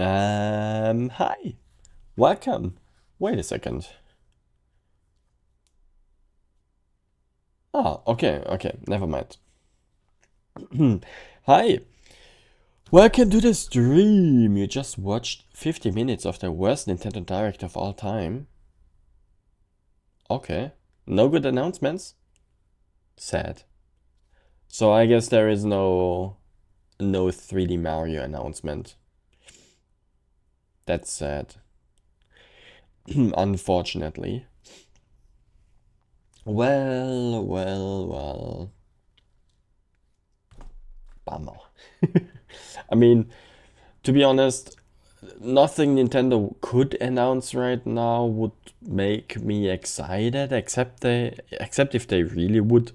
Hi. Welcome. Wait a second. Ah, okay, never mind. Hi. Welcome to the stream. You just watched 50 minutes of the worst Nintendo Direct of all time. Okay. No good announcements? Sad. So I guess there is no 3D Mario announcement. That's sad. Unfortunately. Well. Bummer. I mean, to be honest, nothing Nintendo could announce right now would make me excited, except if they really would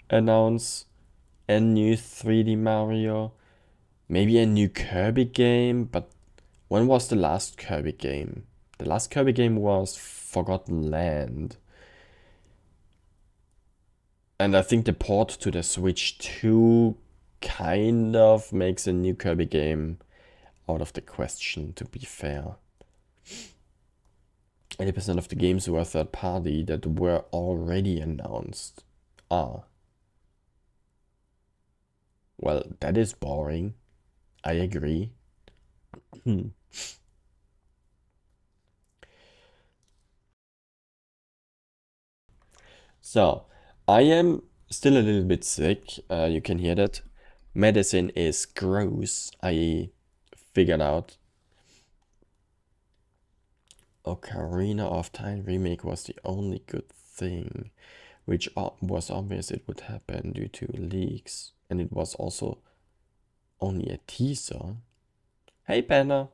announce a new 3D Mario, maybe a new Kirby game. But when was the last Kirby game? The last Kirby game was Forgotten Land, and I think the port to the Switch 2 kind of makes a new Kirby game out of the question, to be fair. 80% of the games were third party that were already announced. Ah. Well, that is boring. I agree. So, I am still a little bit sick. You can hear that. Medicine is gross. I figured out. Ocarina of Time remake was the only good thing, which was obvious it would happen due to leaks, and it was also only a teaser. Hey, Banner.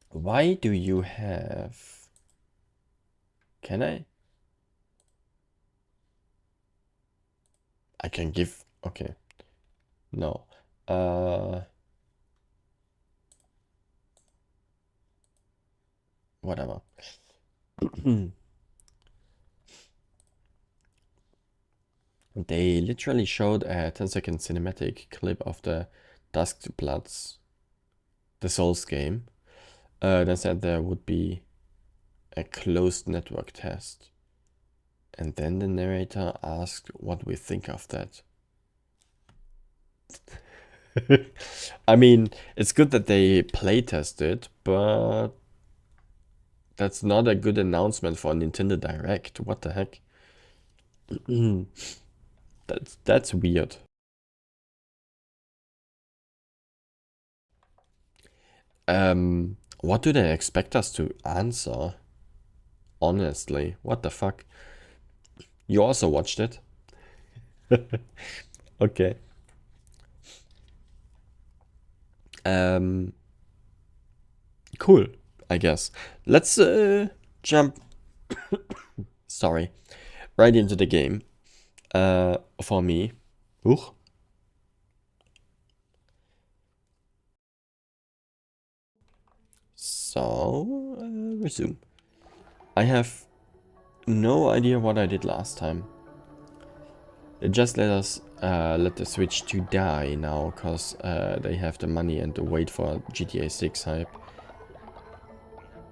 Why do you have... Can I? I can give... Okay. No. Whatever. They literally showed a 10-second cinematic clip of the Dusk to Bloods, the Souls game. They said there would be a closed network test. And then the narrator asked what we think of that. I mean, it's good that they playtested, but that's not a good announcement for a Nintendo Direct. What the heck? That's weird. What do they expect us to answer? Honestly, what the fuck? You also watched it? Okay. Um, cool, I guess. Let's jump, sorry, right into the game. For me. Ooh. So, resume. I have no idea what I did last time. They just let the Switch 2 die now, cause they have the money and to wait for GTA 6 hype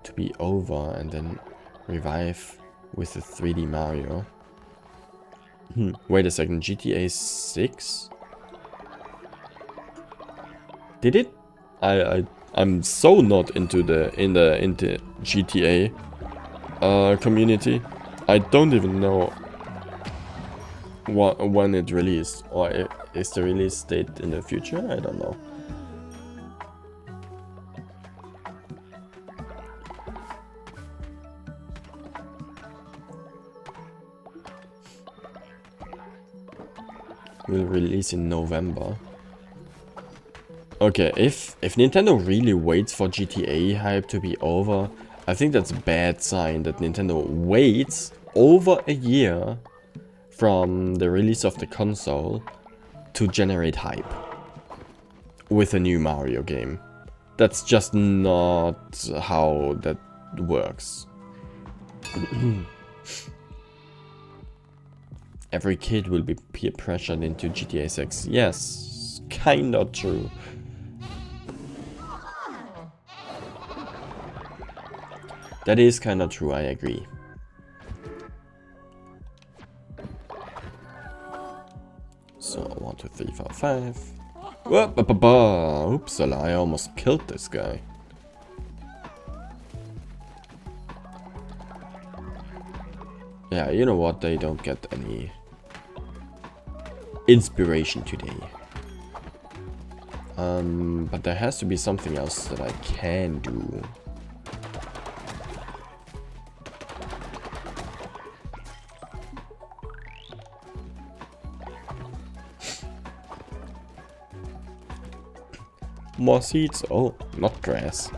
to be over and then revive with the 3D Mario. Wait a second, GTA 6? Did it? I'm so not into the GTA community. I don't even know when it released, or is the release date in the future? I don't know. Will release in November. Okay, if Nintendo really waits for GTA hype to be over, I think that's a bad sign that Nintendo waits over a year from the release of the console to generate hype with a new Mario game. That's just not how that works. Every kid will be peer pressured into GTA 6. Yes, kinda true. That is kinda true, I agree. So, 1, 2, 3, 4, 5. Oopsala, I almost killed this guy. Yeah, you know what? They don't get any inspiration today. But there has to be something else that I can do. More seeds? Oh, not grass.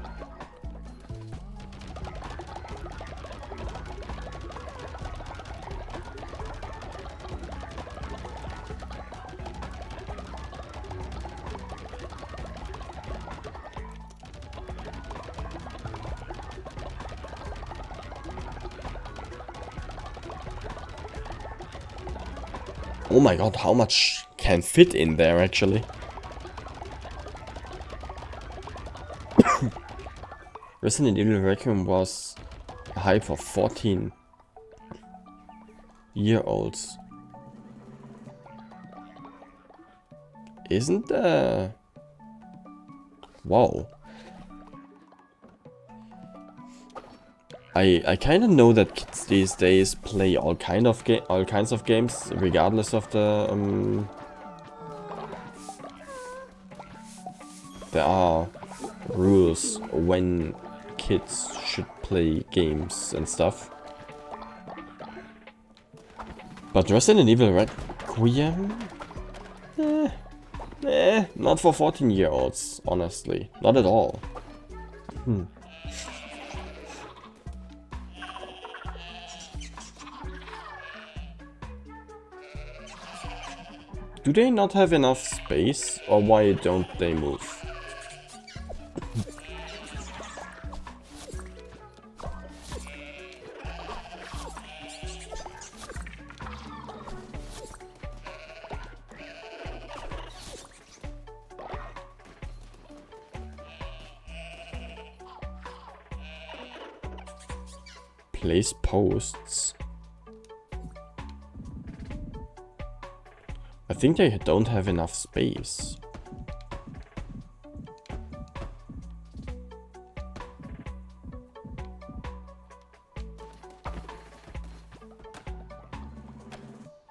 Oh my god, how much can fit in there actually? Resident Evil Requiem was a hype for 14-year-olds. Isn't there? Wow. I kind of know that kids these days play all kinds of games, regardless of the there are rules when kids should play games and stuff. But Resident Evil Requiem? Not for 14-year-olds, honestly. Not at all. Do they not have enough space, or why don't they move? Place posts. I think they don't have enough space.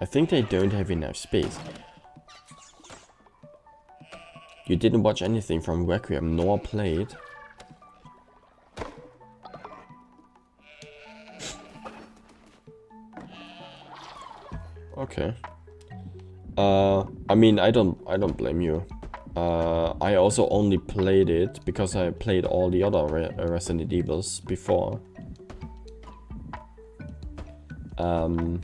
I think they don't have enough space. You didn't watch anything from Requiem nor played. Okay. I mean, I don't blame you. I also only played it because I played all the other Resident Evils before. But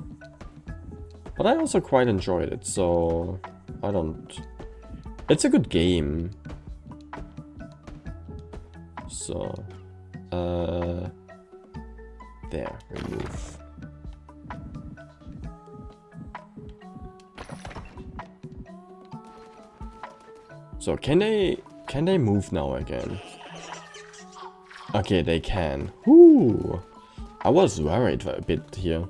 I also quite enjoyed it, so I don't... It's a good game. So, there, remove. So can they move now again? Okay, they can. Whoo! I was worried a bit here.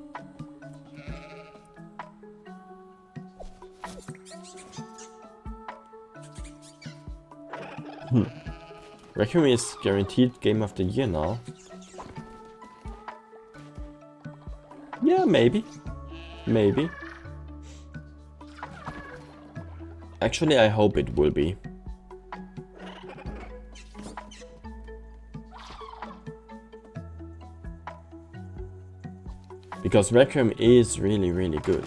Requiem is guaranteed game of the year now. Yeah, maybe. Maybe. Actually, I hope it will be. Because Requiem is really, really good.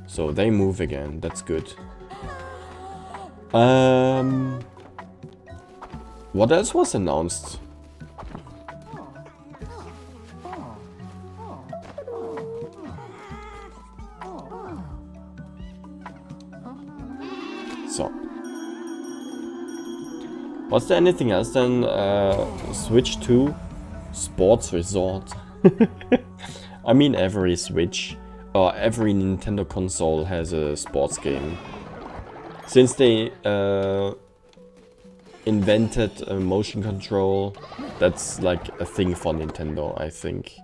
So they move again, that's good. What else was announced? Was there anything else than Switch 2? Sports Resort. I mean, every Switch or every Nintendo console has a sports game. Since they invented motion control, that's like a thing for Nintendo, I think.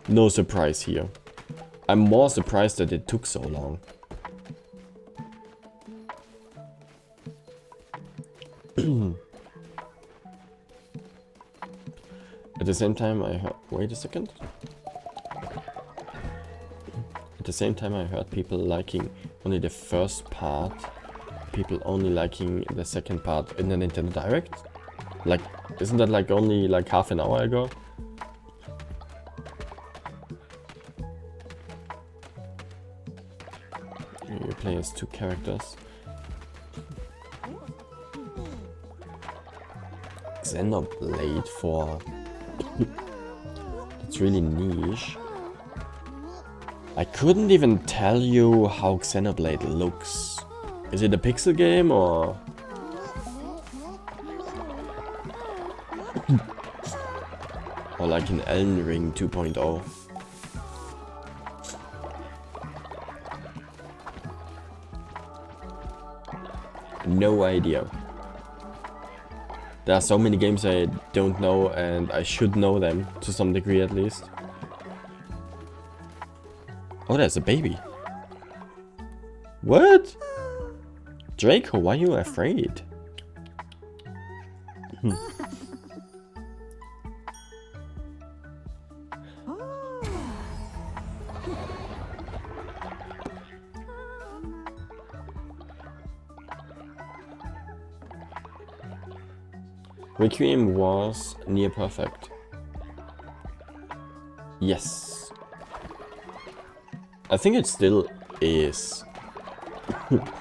No surprise here. I'm more surprised that it took so long. At the same time I heard... Wait a second. At the same time I heard people liking only the first part. People only liking the second part in the Nintendo Direct. Like, isn't that like only like half an hour ago? You play as 2 characters. Xenoblade for... That's really niche. I couldn't even tell you how Xenoblade looks. Is it a pixel game or... or like an Elden Ring 2.0? No idea. There are so many games I don't know and I should know them to some degree at least. Oh, there's a baby. What? Draco, why are you afraid? Requiem was near perfect. Yes. I think it still is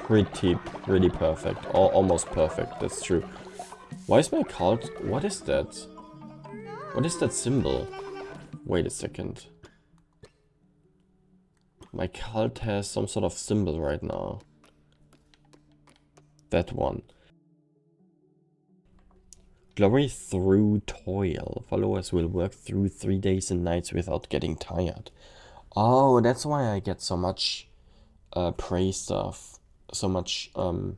pretty perfect. Or almost perfect, that's true. Why is my cult... What is that? What is that symbol? Wait a second. My cult has some sort of symbol right now. That one. Glory through toil. Followers will work through 3 days and nights without getting tired. Oh, that's why I get so much praise stuff. So much, so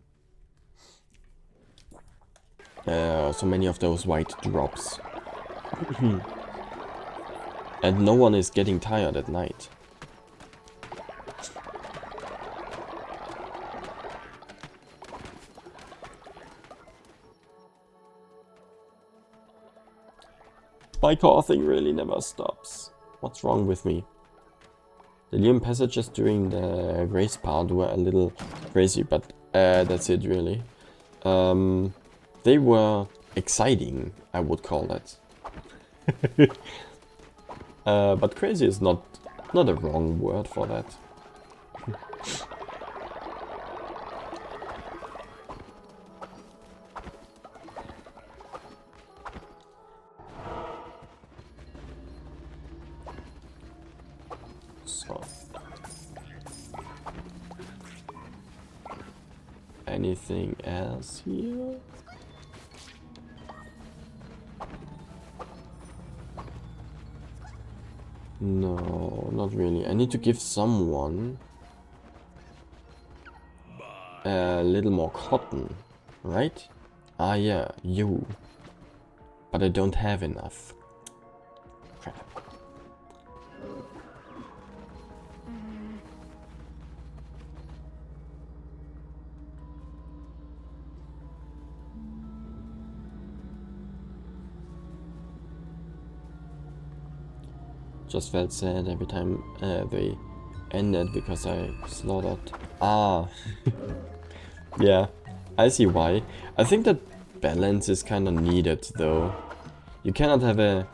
many of those white drops. And no one is getting tired at night. My coughing really never stops. What's wrong with me? The Liam passages during the grace part were a little crazy, but that's it really. They were exciting, I would call that. But crazy is not a wrong word for that. So. Anything else here? No, not really. I need to give someone a little more cotton, right? Ah yeah, you. But I don't have enough. Crap. Just felt sad every time they ended because I slaughtered. Ah, yeah, I see why. I think that balance is kind of needed though. You cannot have a...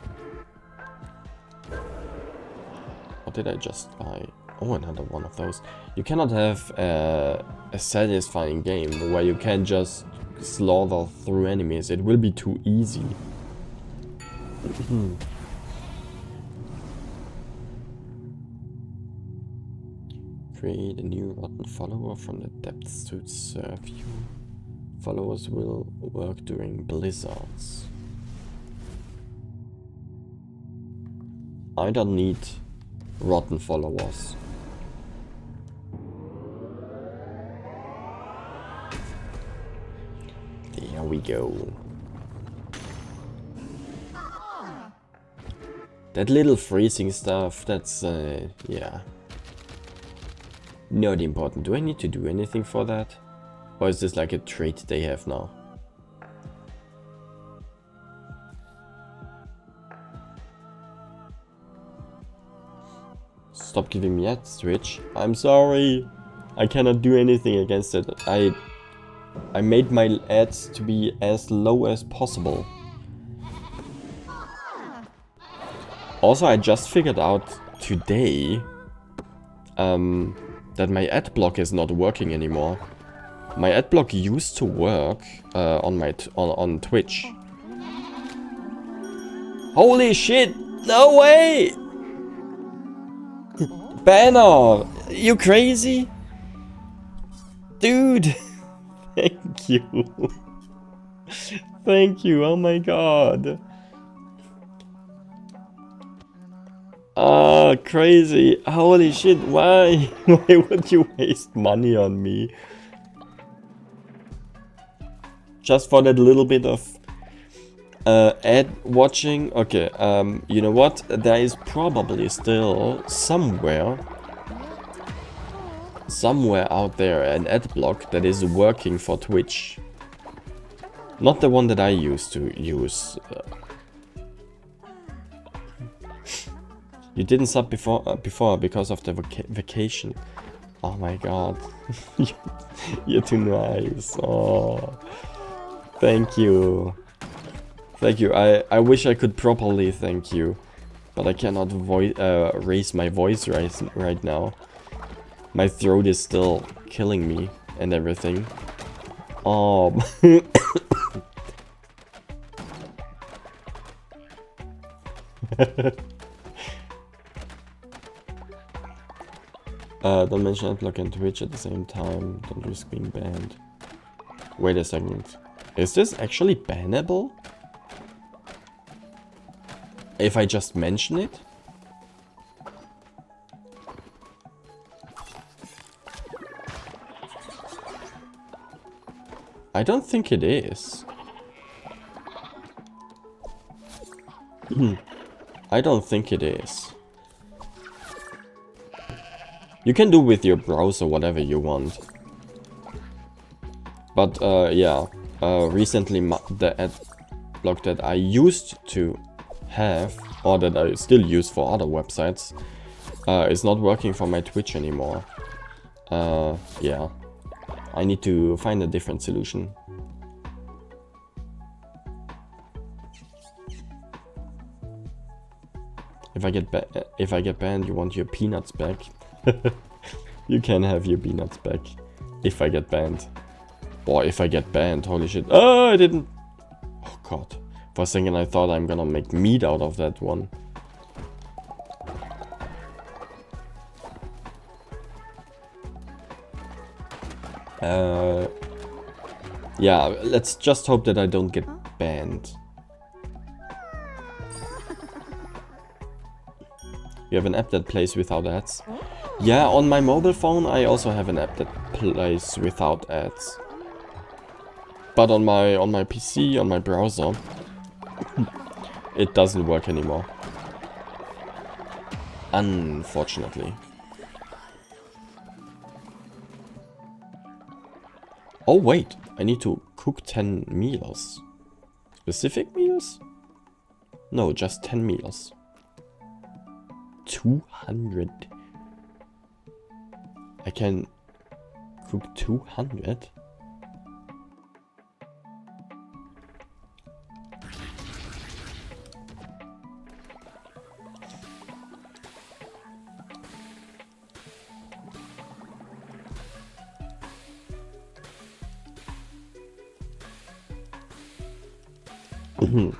What did I just buy? Oh, another one of those. You cannot have a satisfying game where you can just slaughter through enemies. It will be too easy. create a new rotten follower from the depths to serve you. Followers will work during blizzards. I don't need rotten followers. There we go. That little freezing stuff, that's, yeah. Not important. Do I need to do anything for that? Or is this like a trait they have now? Stop giving me ads, Twitch. I'm sorry. I cannot do anything against it. I made my ads to be as low as possible. Also, I just figured out today that my ad block is not working anymore. My ad block used to work on Twitch. Holy shit! No way! Banner! You crazy? Dude! Thank you. Thank you, oh my god. Ah, crazy. Holy shit, why? Why would you waste money on me? Just for that little bit of ad watching? Okay, you know what? There is probably still somewhere out there an ad block that is working for Twitch. Not the one that I used to use. You didn't sub before because of the vacation. Oh my god. You're too nice. Oh. Thank you. Thank you. I wish I could properly thank you. But I cannot raise my voice right now. My throat is still killing me and everything. Oh. Don't mention Adblock and Twitch at the same time. Don't risk being banned. Wait a second. Is this actually bannable? If I just mention it? I don't think it is. I don't think it is. You can do with your browser whatever you want. But yeah, recently the ad block that I used to have, or that I still use for other websites, is not working for my Twitch anymore. Yeah, I need to find a different solution. If I get banned, you want your peanuts back? You can have your peanuts back. If I get banned. Or if I get banned, holy shit. Oh, I didn't. Oh god. For a second I thought I'm gonna make meat out of that one. Yeah, let's just hope that I don't get banned. You have an app that plays without ads? Yeah, on my mobile phone I also have an app that plays without ads. But on my PC, on my browser, it doesn't work anymore. Unfortunately. Oh wait, I need to cook 10 meals. Specific meals? No, just 10 meals. 200. I can cook 200?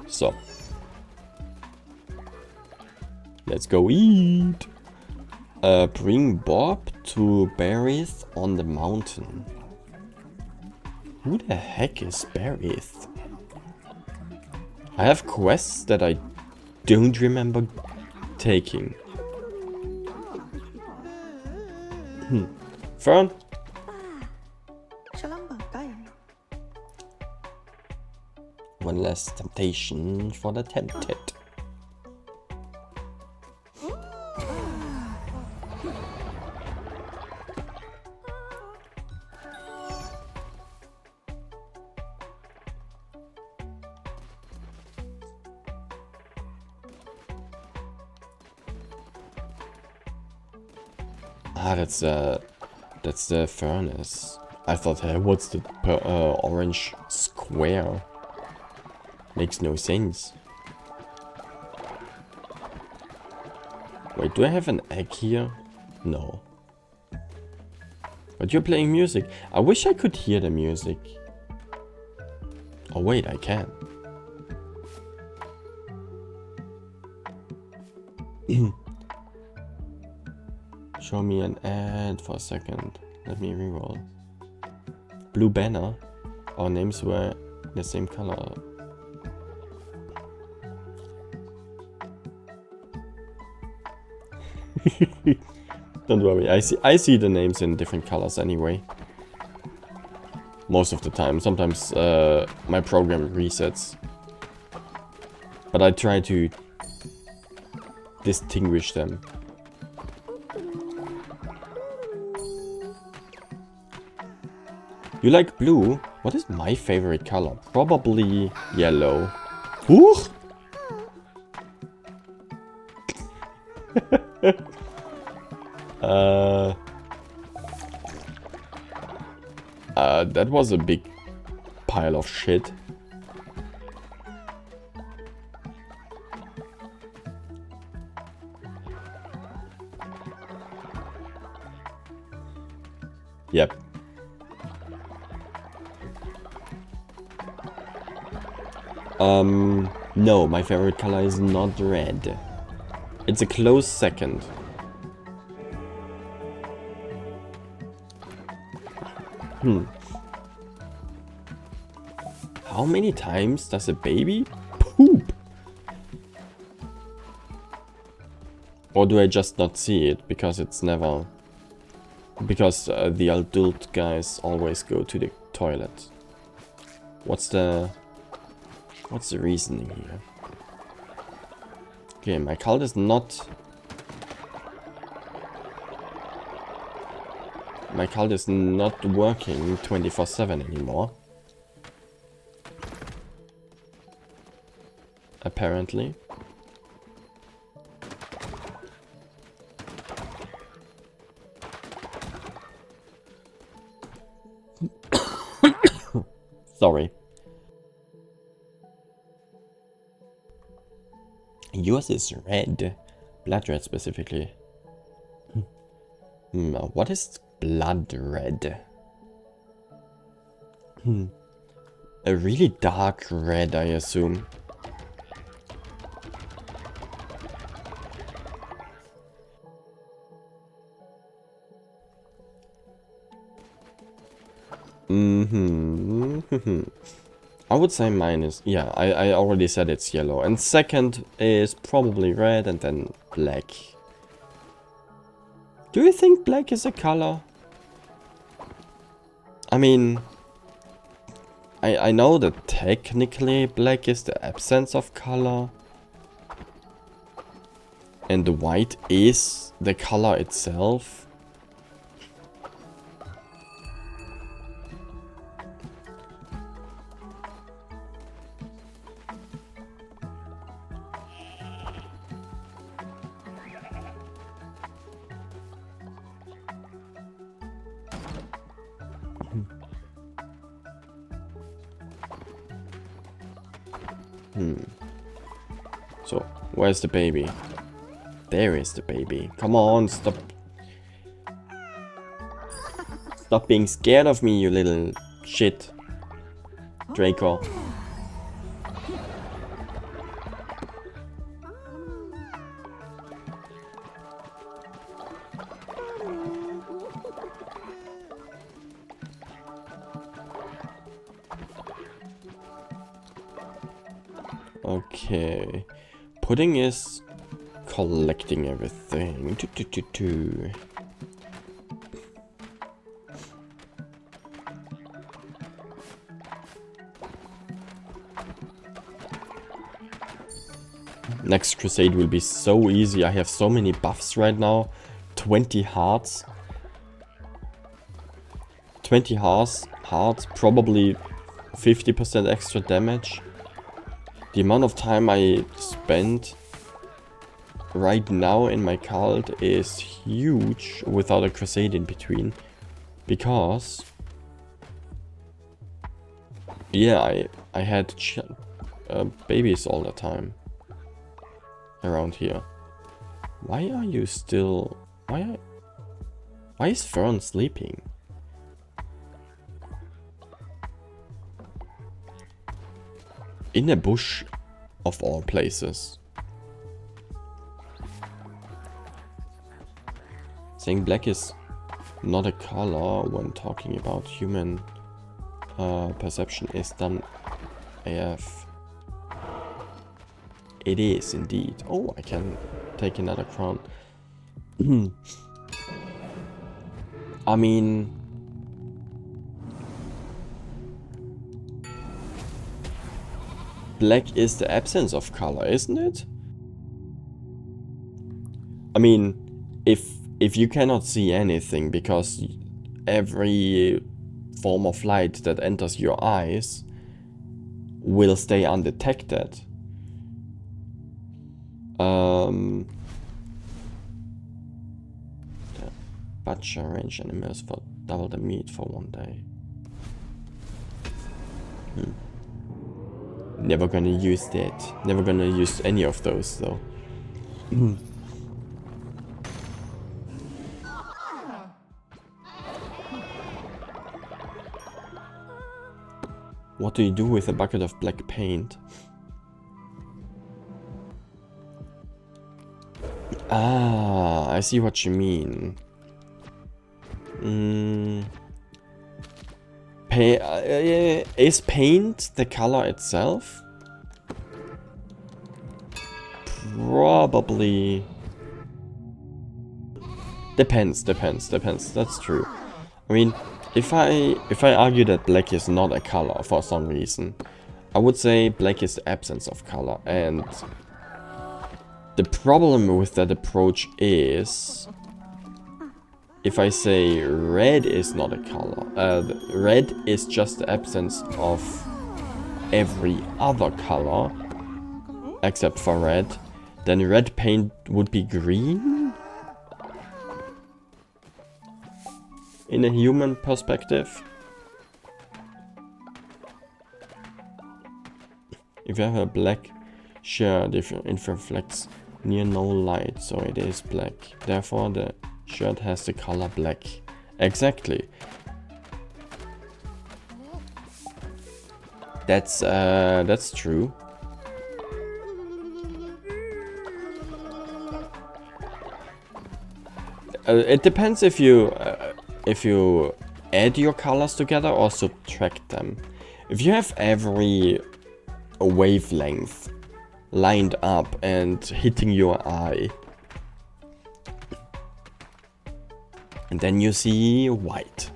So. Let's go eat. Bring Bob to Berith on the mountain. Who the heck is Berith? I have quests that I don't remember taking. Fern? One less temptation for the tempted. Ah, that's the furnace. I thought, hey, what's the orange square? Makes no sense. Wait, do I have an egg here? No. But you're playing music. I wish I could hear the music. Oh wait, I can. Show me an ad for a second. Let me reroll. Blue Banner. Our names were the same color. Don't worry, I see the names in different colors anyway. Most of the time. Sometimes my program resets. But I try to distinguish them. You like blue? What is my favorite color? Probably yellow. Ooh! That was a big pile of shit. Yep. No, my favorite color is not red. It's a close second. How many times does a baby poop? Or do I just not see it because it's never... Because the adult guys always go to the toilet. What's the reasoning here? Okay, my cult is not... My cult is not working 24/7 anymore. Apparently. Sorry. Yours is red. Blood red specifically. What is blood red? A really dark red, I assume. I would say mine is... Yeah, I already said it's yellow. And second is probably red and then black. Do you think black is a color? I mean... I know that technically black is the absence of color. And the white is the color itself. So, where's the baby? There is the baby. Come on, stop. Stop being scared of me, you little shit. Draco. Okay. Pudding is collecting everything. Next crusade will be so easy. I have so many buffs right now. 20 hearts. 20 hearts, probably 50% extra damage. The amount of time I spend right now in my cult is huge without a crusade in between. Because... yeah, I had babies all the time around here. Why are you still... Why is Fern sleeping? In a bush, of all places. Saying black is not a color when talking about human perception is done AF. It is indeed. Oh, I can take another crown. I mean... black is the absence of color, isn't it? I mean, if you cannot see anything because every form of light that enters your eyes will stay undetected. Butcher range animals for double the meat for one day. Never gonna use that. Never gonna use any of those though. What do you do with a bucket of black paint? Ah, I see what you mean. Is paint the color itself? Probably. Depends. That's true. I mean, if I argue that black is not a color for some reason, I would say black is the absence of color, and the problem with that approach is if I say red is not a color, red is just the absence of every other color except for red, then red paint would be green? In a human perspective? If you have a black shirt, it reflects near no light, so it is black. Therefore, the shirt has the color black. Exactly. That's true. It depends if you add your colors together or subtract them. If you have every wavelength lined up and hitting your eye, and then you see white,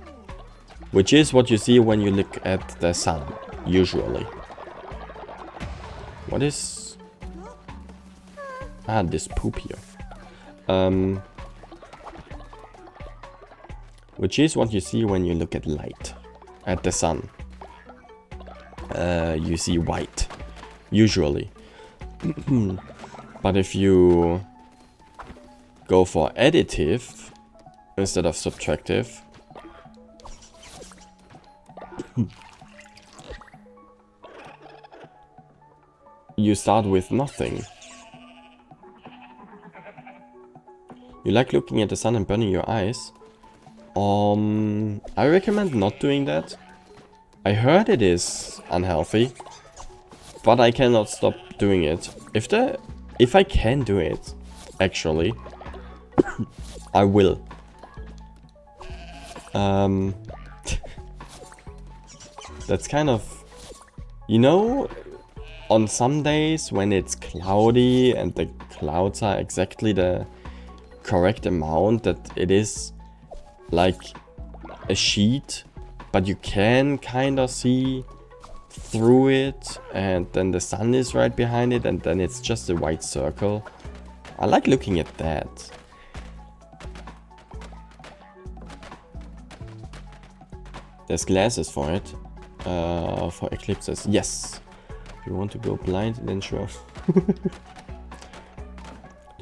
which is what you see when you look at the sun, usually. What is... ah, this poop here. Which is what you see when you look at light, at the sun. You see white, usually. But if you go for additive instead of subtractive, you start with nothing. You like looking at the sun and burning your eyes? I recommend not doing that. I heard it is unhealthy, but I cannot stop doing it. If I can do it, actually, I will. That's kind of, you know, on some days when it's cloudy and the clouds are exactly the correct amount that it is like a sheet, but you can kind of see through it, and then the sun is right behind it, and then it's just a white circle. I like looking at that. There's glasses for it. For eclipses. Yes. If you want to go blind, then sure.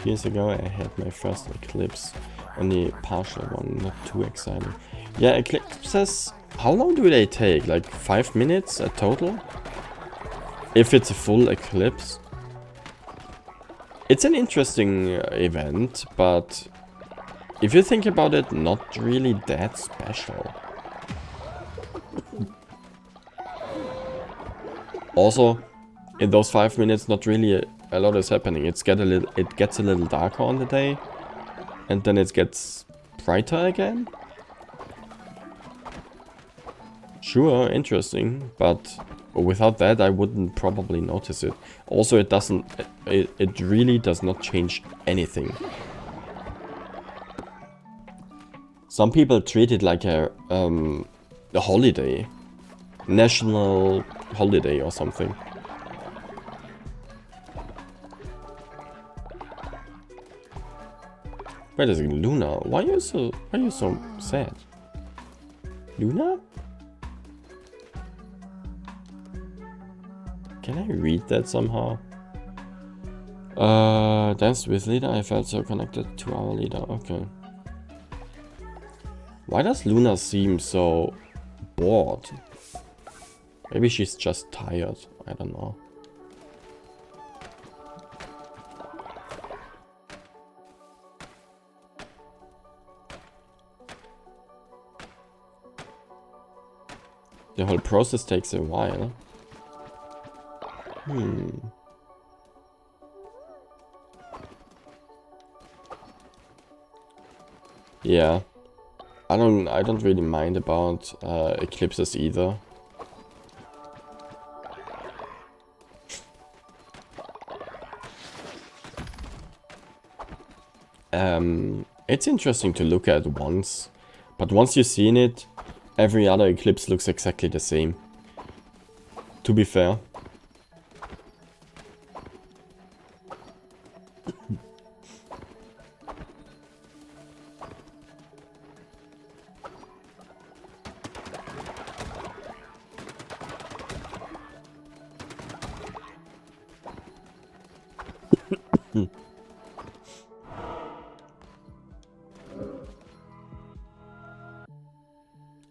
2 years ago I had my first eclipse. Only partial one, not too exciting. Yeah, eclipses, how long do they take? Like 5 minutes a total? If it's a full eclipse. It's an interesting event, but if you think about it, not really that special. Also, in those 5 minutes, not really a lot is happening. It gets a little darker on the day, and then it gets brighter again. Sure, interesting, but without that, I wouldn't probably notice it. Also, it really does not change anything. Some people treat it like a holiday, national holiday or something. Wait a second, Luna, why are you so sad? Luna? Can I read that somehow? Danced with leader, I felt so connected to our leader, okay. Why does Luna seem so bored? Maybe she's just tired, I don't know. The whole process takes a while. Yeah. I don't really mind about eclipses either. It's interesting to look at once, but once you've seen it, every other eclipse looks exactly the same. To be fair.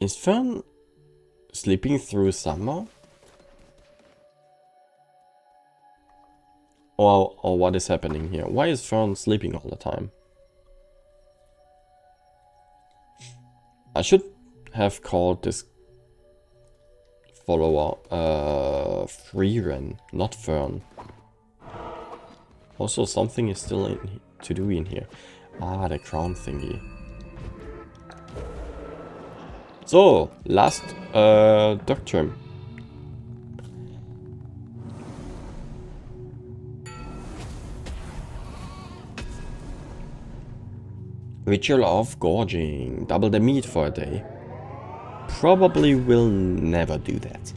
Is Fern sleeping through summer? Or what is happening here? Why is Fern sleeping all the time? I should have called this follower Freeren, not Fern. Also, something is still to do in here. Ah, the crown thingy. So, last doctrine. Ritual of gorging. Double the meat for a day. Probably will never do that.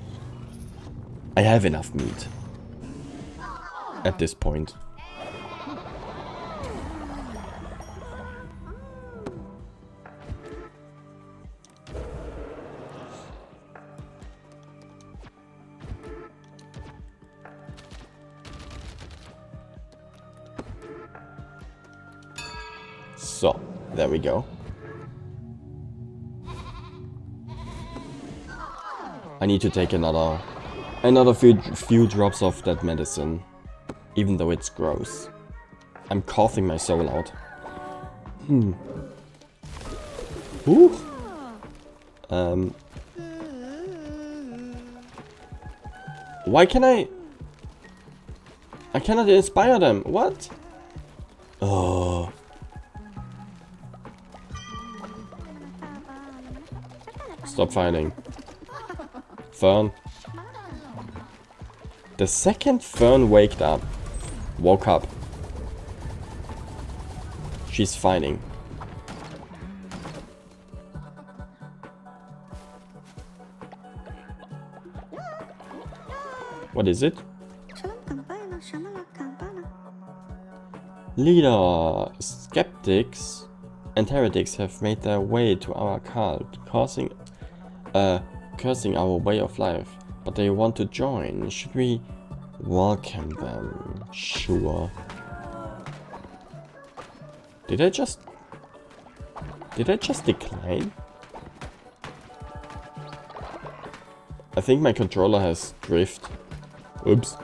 I have enough meat. At this point. So, there we go. I need to take another few drops of that medicine, even though it's gross. I'm coughing my soul out. Ooh. Why can I cannot inspire them. What? Oh. Stop fighting. Fern. The second Fern woke up. She's fighting. What is it? Leader, skeptics and heretics have made their way to our cult, cursing our way of life. But they want to join. Should we welcome them? Sure. Did I just decline? I think my controller has drift. Oops.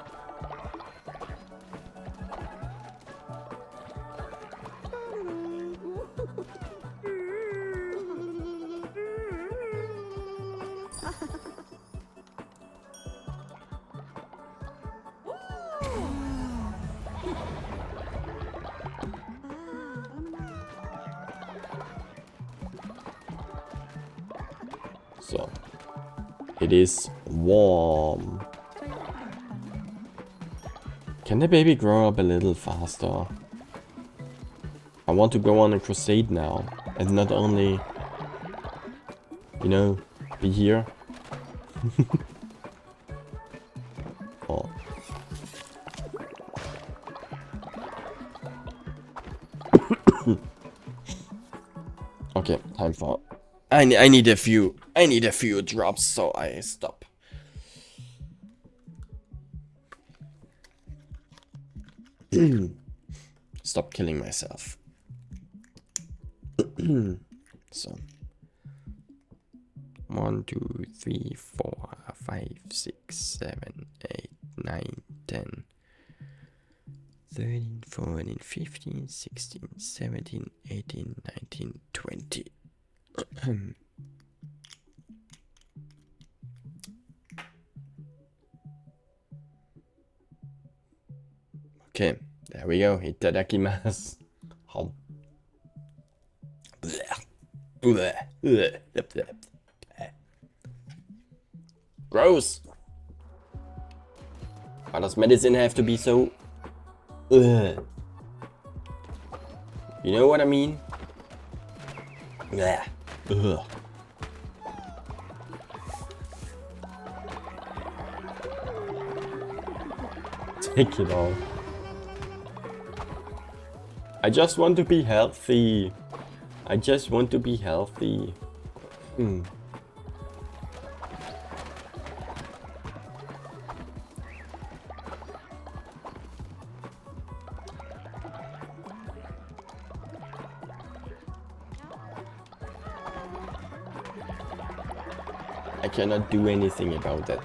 So, it is warm. Can the baby grow up a little faster? I want to go on a crusade now, and not only, you know, be here. Oh. Okay, time for. I need a few drops, so I stop. Stop killing myself. So 1, 2, 3, 4, 5, 6, 7, 8, 9, 10, 13, 14, 15, 16, 17, 18, 19, 20. Okay, there we go. Itadakimasu. Hom. Gross. Why does medicine have to be so? You know what I mean? Ugh. Take it all. I just want to be healthy. I just want to be healthy. I cannot do anything about that.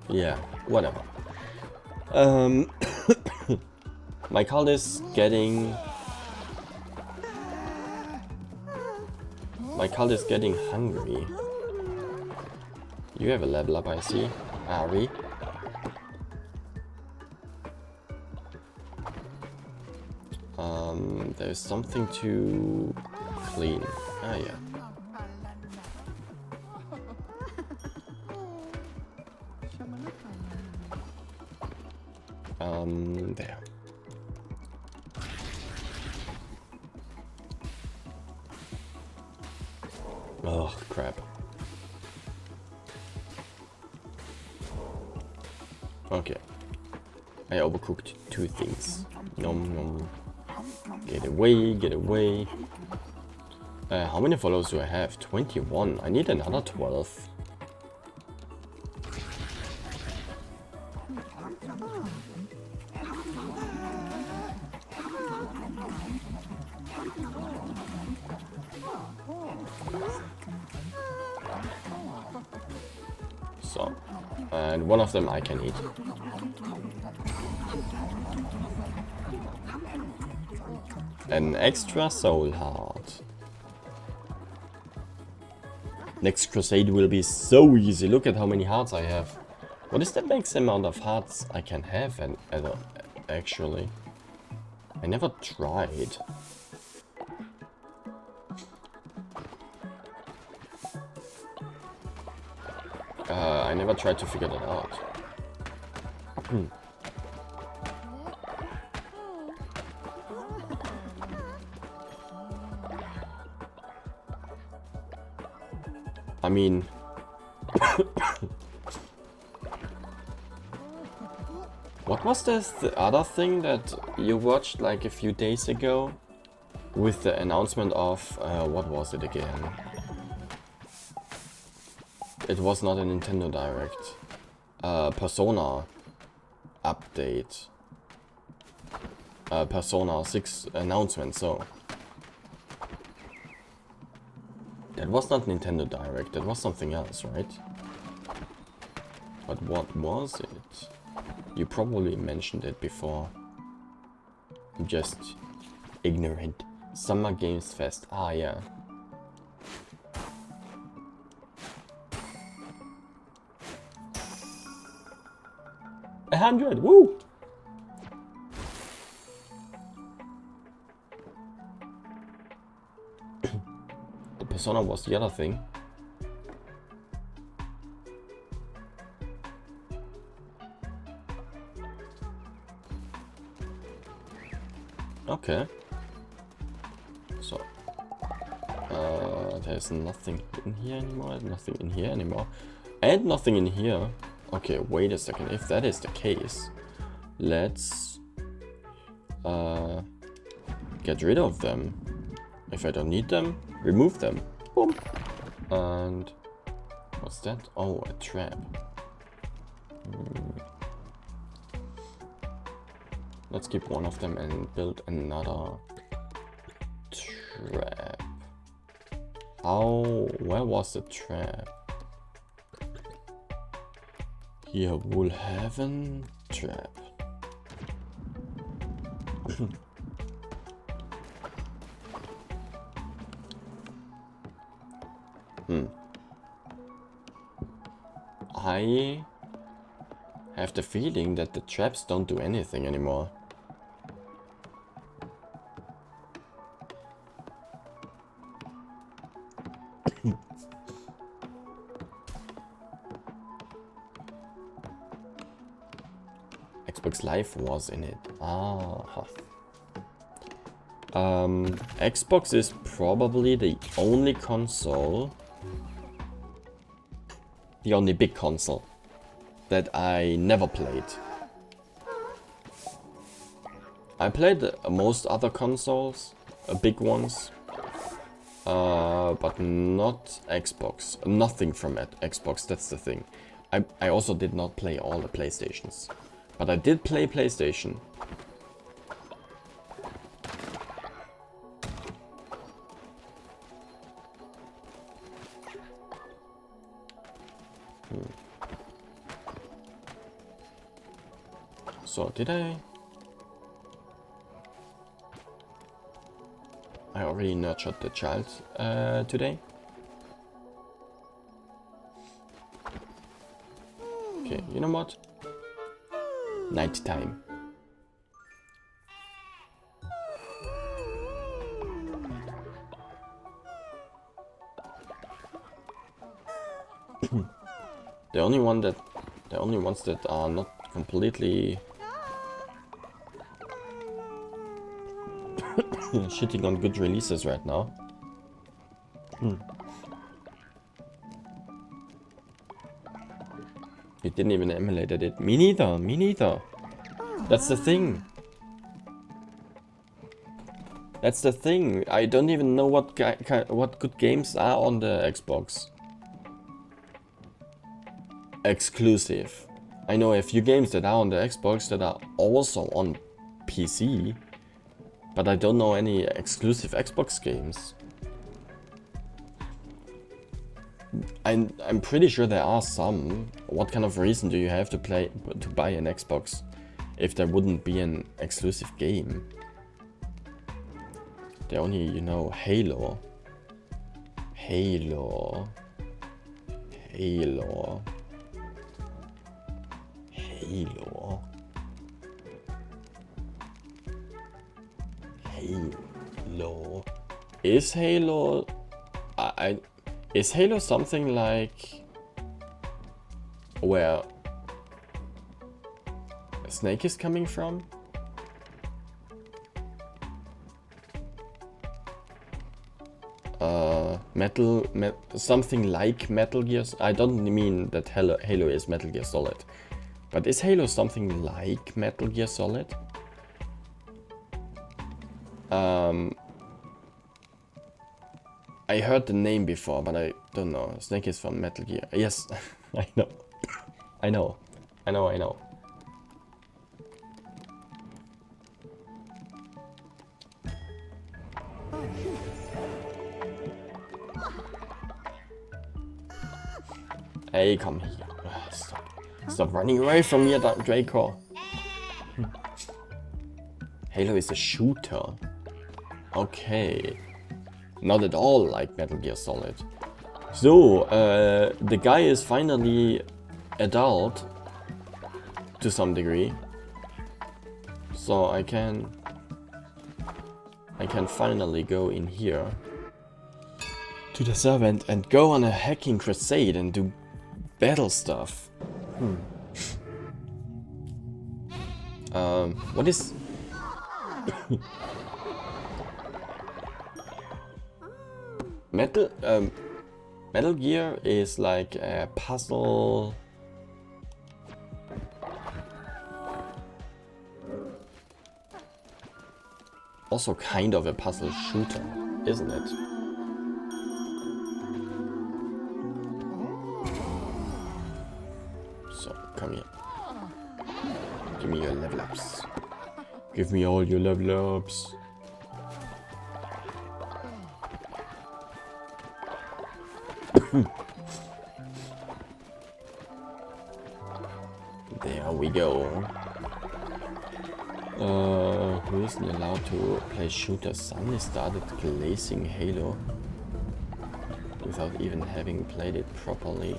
Yeah, whatever. My cult is getting hungry. You have a level up, I see. Ari. There's something to clean. Ah, yeah. There. Oh, crap. Okay. I overcooked 2 things. Nom nom. Get away, get away. How many followers do I have? 21. I need another 12. So, and one of them I can eat. An extra soul heart. Next crusade will be so easy. Look at how many hearts I have. What is the max amount of hearts I can have? And actually, I never tried. I never tried to figure that out. I mean... What was this, the other thing that you watched like a few days ago? With the announcement of... what was it again? It was not a Nintendo Direct. Persona update. Persona 6 announcement, so... That was not Nintendo Direct, that was something else, right? But what was it? You probably mentioned it before. I'm just ignorant. Summer Games Fest, ah yeah. $100, woo! The Persona was the other thing. Okay. So. There's nothing in here anymore, nothing in here anymore. And nothing in here. Okay, wait a second. If that is the case, let's get rid of them. If I don't need them, remove them. Boom. And what's that? Oh, a trap. Let's keep one of them and build another trap. Where was the trap? Here, Woolhaven trap. I have the feeling that the traps don't do anything anymore. Xbox Live was in it. Ah. Xbox is probably the only console, the only big console that I never played. I played most other consoles, big ones, but not Xbox. Nothing from Xbox, that's the thing. I also did not play all the PlayStations, but I did play PlayStation. So, did I already nurtured the child today? Okay, you know what? Night time. The only ones that are not completely shitting on good releases right now. You didn't even emulate it. Me neither, me neither. That's the thing. That's the thing. I don't even know what good games are on the Xbox. Exclusive. I know a few games that are on the Xbox that are also on PC, but I don't know any exclusive Xbox games. I'm pretty sure there are some. What kind of reason do you have to buy an Xbox if there wouldn't be an exclusive game? The only, you know, Halo. Halo. Halo. Halo. Halo. Is Halo... Is Halo something like where Snake is coming from. Something like Metal Gear. I don't mean that Halo is Metal Gear Solid, but is Halo something like Metal Gear Solid? I heard the name before, but I don't know. Snake is from Metal Gear. Yes, I know. I know. Hey, come here. Stop running away from me, Draco. Halo is a shooter. Okay. Not at all like Metal Gear Solid. So, the guy is finally adult to some degree. So I can finally go in here to the servant and go on a hacking crusade and do battle stuff. What is... Metal Gear is like a puzzle... Also kind of a puzzle shooter, isn't it? So, come here. Give me your level ups. Give me all your level ups. There we go. Who isn't allowed to play shooter? Suddenly started glazing Halo without even having played it properly.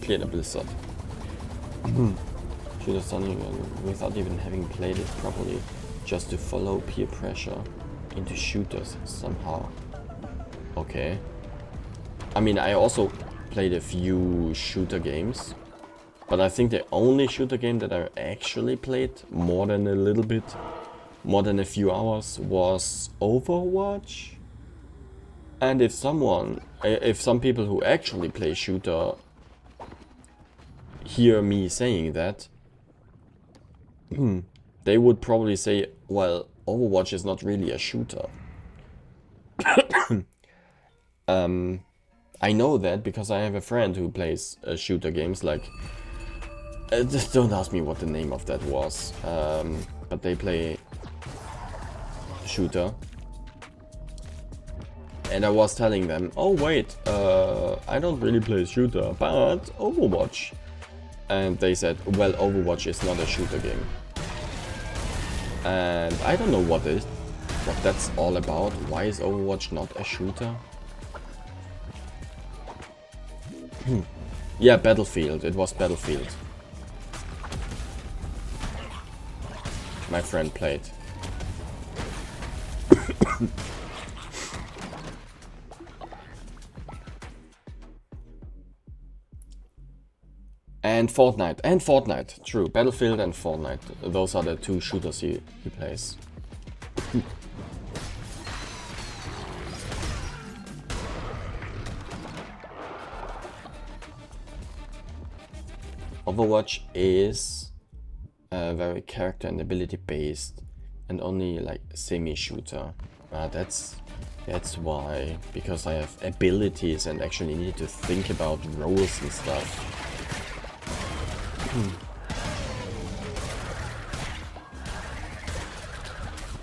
Clear the blizzard. Shooter stunning without even having played it properly, just to follow peer pressure into shooters somehow. Okay. I mean, I also played a few shooter games, but I think the only shooter game that I actually played more than a little bit, more than a few hours, was Overwatch. And if some people who actually play shooter hear me saying that, they would probably say, well, Overwatch is not really a shooter. I know that because I have a friend who plays shooter games, like... just don't ask me what the name of that was. But they play shooter. And I was telling them, oh wait, I don't really play shooter, but Overwatch. And they said, well, Overwatch is not a shooter game. And I don't know what that's all about. Why is Overwatch not a shooter? Yeah, Battlefield. It was Battlefield. My friend played. And Fortnite, true. Battlefield and Fortnite. Those are the two shooters he plays. Overwatch is very character and ability based and only like semi-shooter. That's why, because I have abilities and actually need to think about roles and stuff.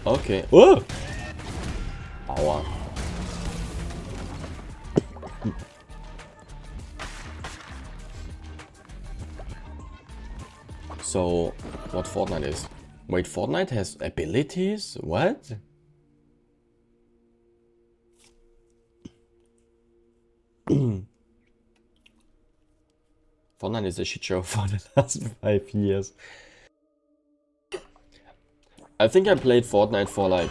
Okay. Whoa! Aua. So, what Fortnite is? Wait, Fortnite has abilities? What? Fortnite is a shit show for the last 5 years. I think I played Fortnite for like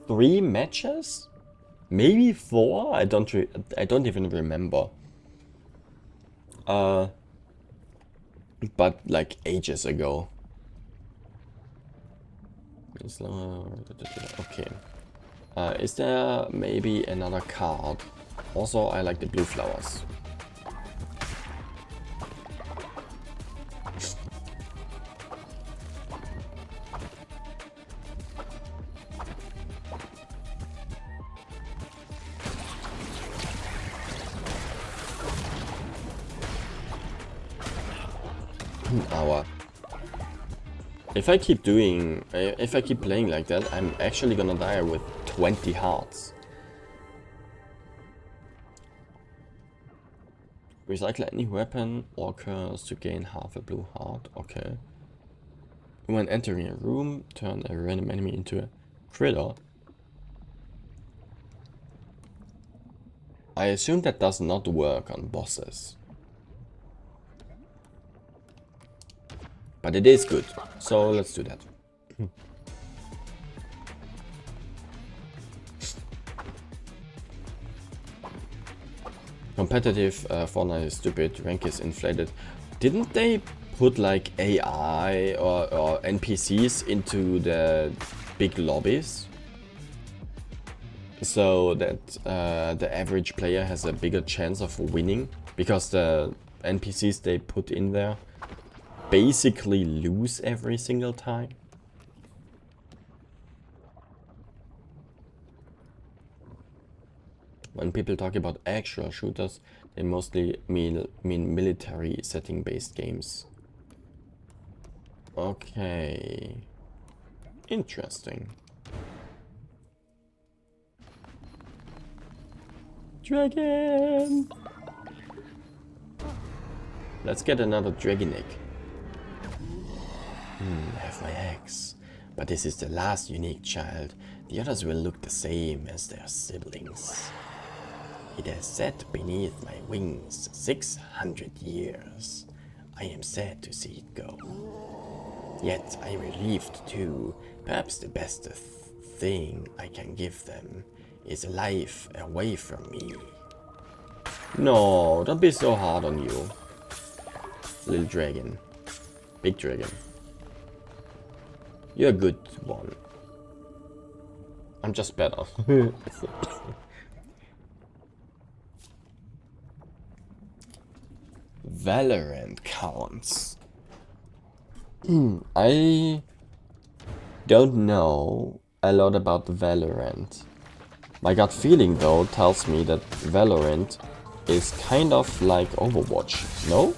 3 matches? Maybe 4? I don't even remember. But like ages ago. Okay. Is there maybe another card? Also, I like the blue flowers. Aua. If I keep playing like that, I'm actually gonna die with 20 hearts. Recycle any weapon or curse to gain half a blue heart. Okay. When entering a room, turn a random enemy into a critter. I assume that does not work on bosses. But it is good, so let's do that. Competitive Fortnite is stupid, rank is inflated. Didn't they put like AI or NPCs into the big lobbies? So that the average player has a bigger chance of winning? Because the NPCs they put in there basically lose every single time. When people talk about actual shooters, they mostly mean military setting based games. Okay. Interesting. Dragon! Let's get another dragon egg. I have my eggs. But this is the last unique child. The others will look the same as their siblings. It has sat beneath my wings 600 years. I am sad to see it go. Yet I am relieved too. Perhaps the best thing I can give them is a life away from me. No, don't be so hard on you. Little dragon. Big dragon. You're a good one. I'm just better. Valorant counts. I don't know a lot about Valorant. My gut feeling though tells me that Valorant is kind of like Overwatch, no?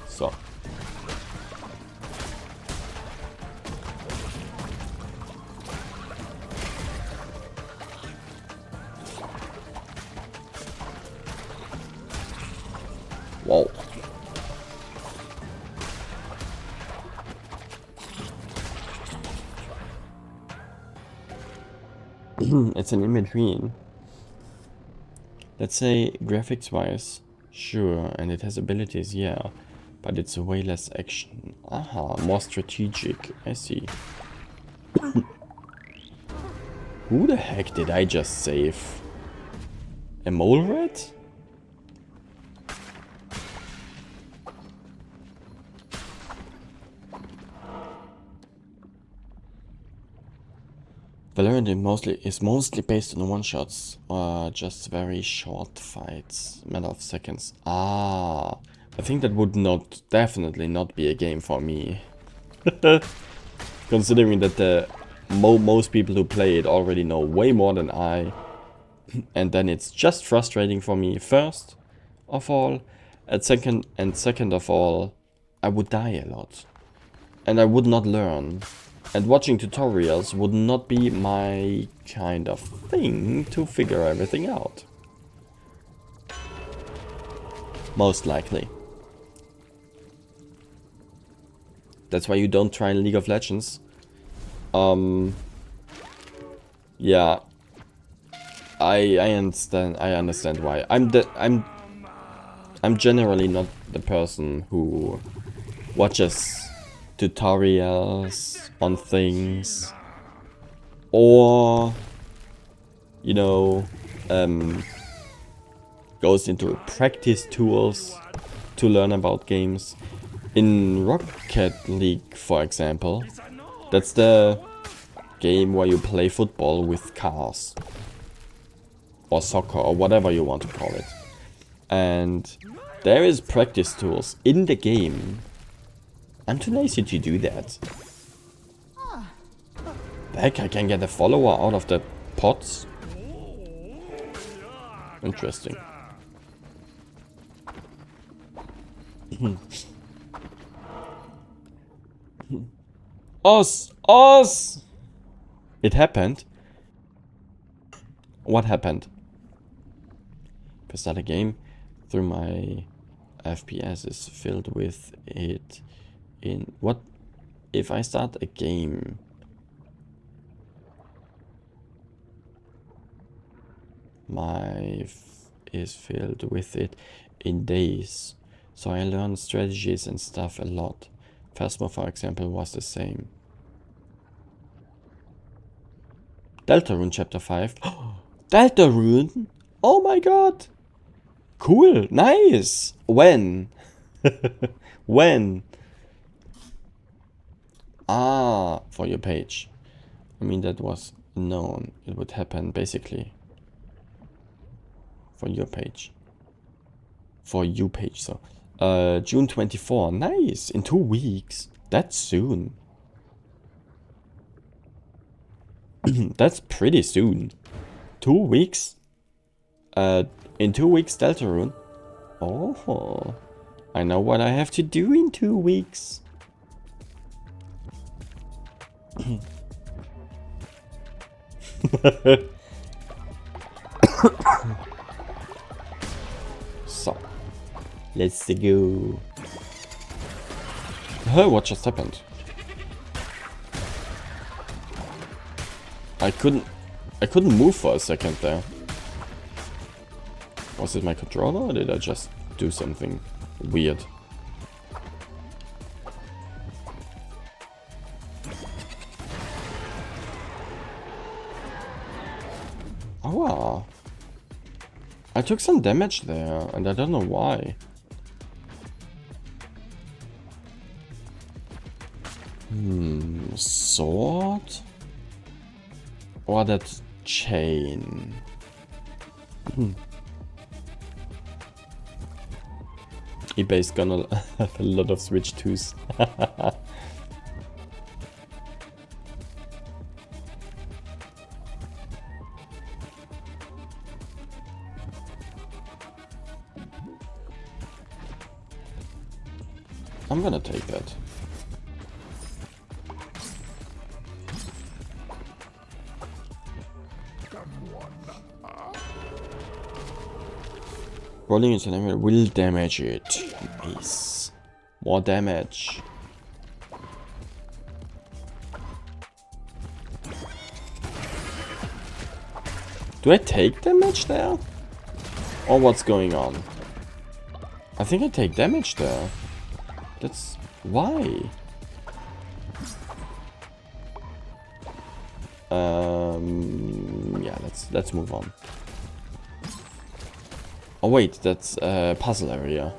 So. Whoa. It's an in-between. Let's say graphics wise, sure, and it has abilities, yeah. But it's way less action. Aha, more strategic. I see. Who the heck did I just save? A mole rat? Valorant is mostly based on one-shots or just very short fights, matter of seconds. Ah, I think that would definitely not be a game for me. Considering that most people who play it already know way more than I. And then it's just frustrating for me, first of all. And second of all, I would die a lot. And I would not learn. And watching tutorials would not be my kind of thing to figure everything out. Most likely. That's why you don't try League of Legends. Yeah. I understand why. I'm generally not the person who watches tutorials on things, or you know, goes into practice tools to learn about games. In Rocket League, for example, that's the game where you play football with cars, or soccer, or whatever you want to call it. And there is practice tools in the game. I'm too lazy to do that. Heck, I can get a follower out of the pots. Interesting. Oz! Oz! It happened. What happened? If I start a game through my FPS is filled with it in... What? If I start a game... is filled with it in days. So I learned strategies and stuff a lot. Phasmo, for example, was the same. Deltarune Chapter 5. Deltarune? Oh my god! Cool, nice! When? When? Ah, for your page. I mean, that was known. It would happen, basically. For your page. For you page, so. June 24. Nice! In 2 weeks. That's soon. That's pretty soon. 2 weeks? In 2 weeks, Deltarune. Oh, I know what I have to do in 2 weeks. So, let's go. Hey, what just happened? I couldn't move for a second there. Was it my controller, or did I just do something weird? Oh, I took some damage there, and I don't know why. Sword? Or that chain? eBay's gonna have a lot of Switch 2s. I'm gonna take that. Rolling into an enemy will damage it. Nice. More damage. Do I take damage there? Or what's going on? I think I take damage there. That's... why? Yeah, let's move on. Oh wait, that's a puzzle area.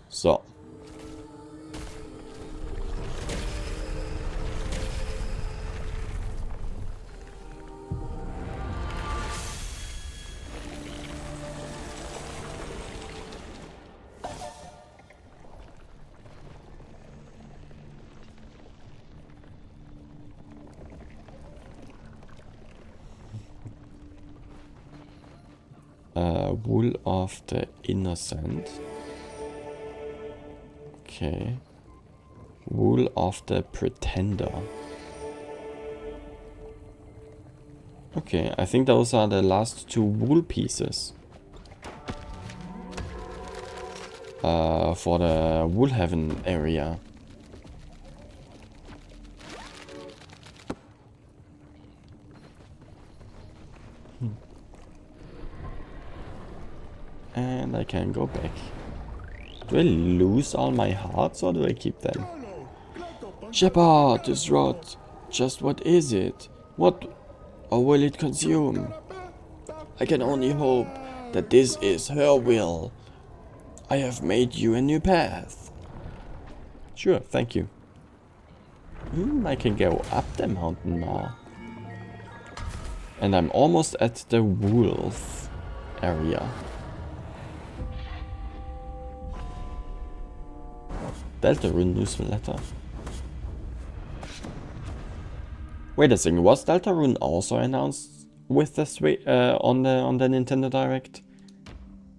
So. Wool of the Innocent. Okay. Wool of the Pretender. Okay, I think those are the last two wool pieces. For the Woolhaven area. And I can go back. Do I lose all my hearts or do I keep them? Shepard, this rod. Just what is it? What or will it consume? I can only hope that this is her will. I have made you a new path. Sure, thank you. I can go up the mountain now. And I'm almost at the wolf area. Deltarune newsletter. Wait a second, was Deltarune also announced with the on the Nintendo Direct?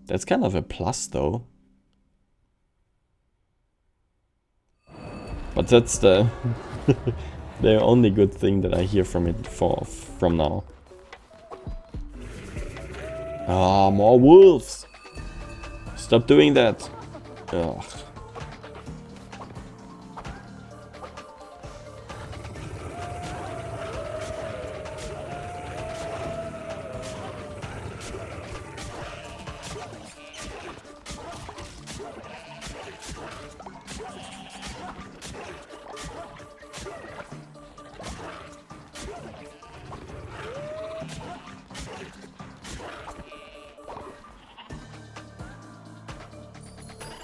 That's kind of a plus though. But that's the the only good thing that I hear from it from now. Ah, more wolves! Stop doing that! Ugh.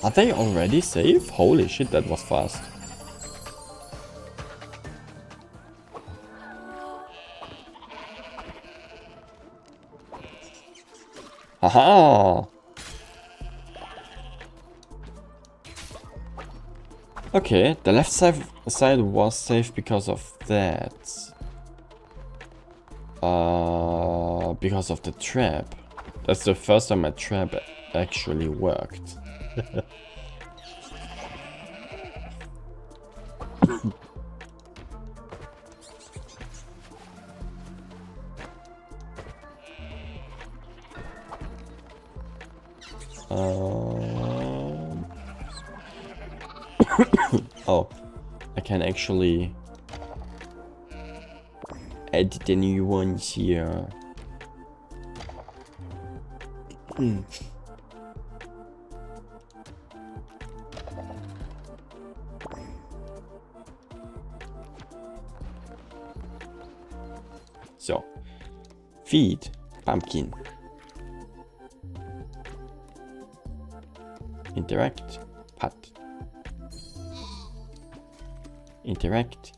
Are they already safe? Holy shit, that was fast. Haha! Okay, the left side was safe because of that. Because of the trap. That's the first time a trap actually worked. Oh, I can actually add the new ones here. So, feed pumpkin. Interact, pat. Interact,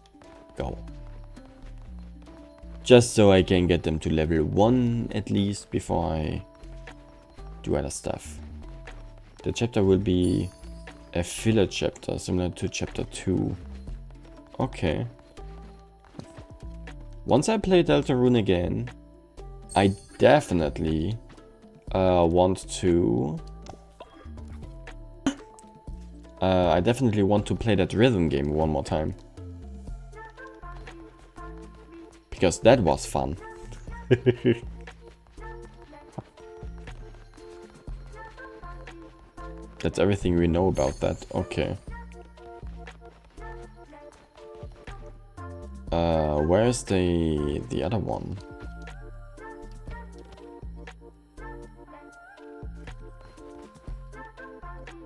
go. Just so I can get them to level 1 at least before I do other stuff. The chapter will be a filler chapter, similar to chapter 2. Okay. Once I play Deltarune again, I definitely want to... I definitely want to play that rhythm game one more time. Because that was fun. That's everything we know about that. Okay. Where's the other one?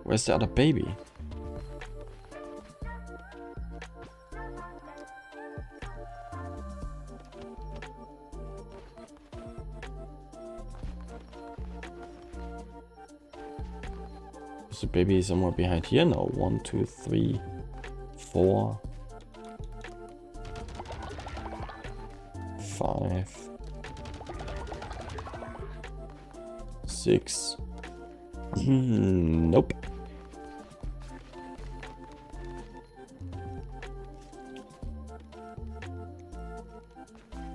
Where's the other baby? Is the baby somewhere behind here? No. 1, 2, 3, 4, 5, 6. Nope.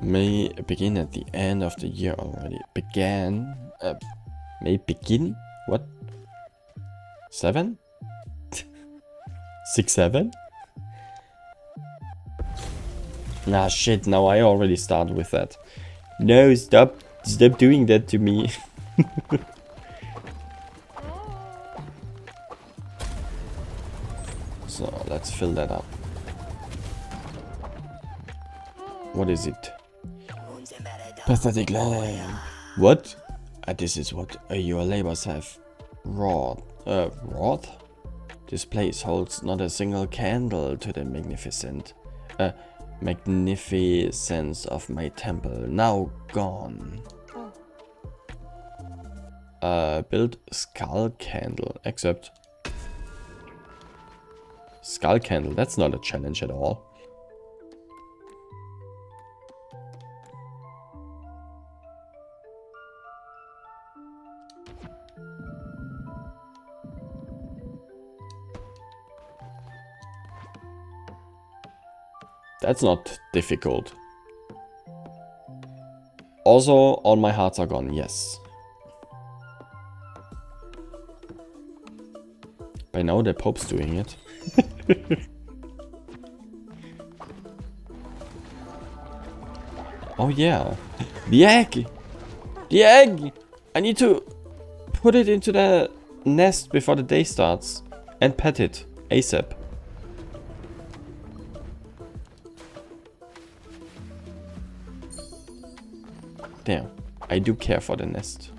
May begin at the end of the year already. Began? May begin? What? 7? 6, 7? Nah, shit, now I already start with that. No, stop doing that to me. So, let's fill that up. What is it? Pathetic land. What? This is what your labors have wrought. Wrought? This place holds not a single candle to the magnificence of my temple, now gone. Build skull candle, except skull candle, that's not a challenge at all. That's not difficult. Also, all my hearts are gone, yes. By now the Pope's doing it. Oh yeah. The egg! The egg! I need to put it into the nest before the day starts. And pet it. ASAP. Damn. I do care for the nest.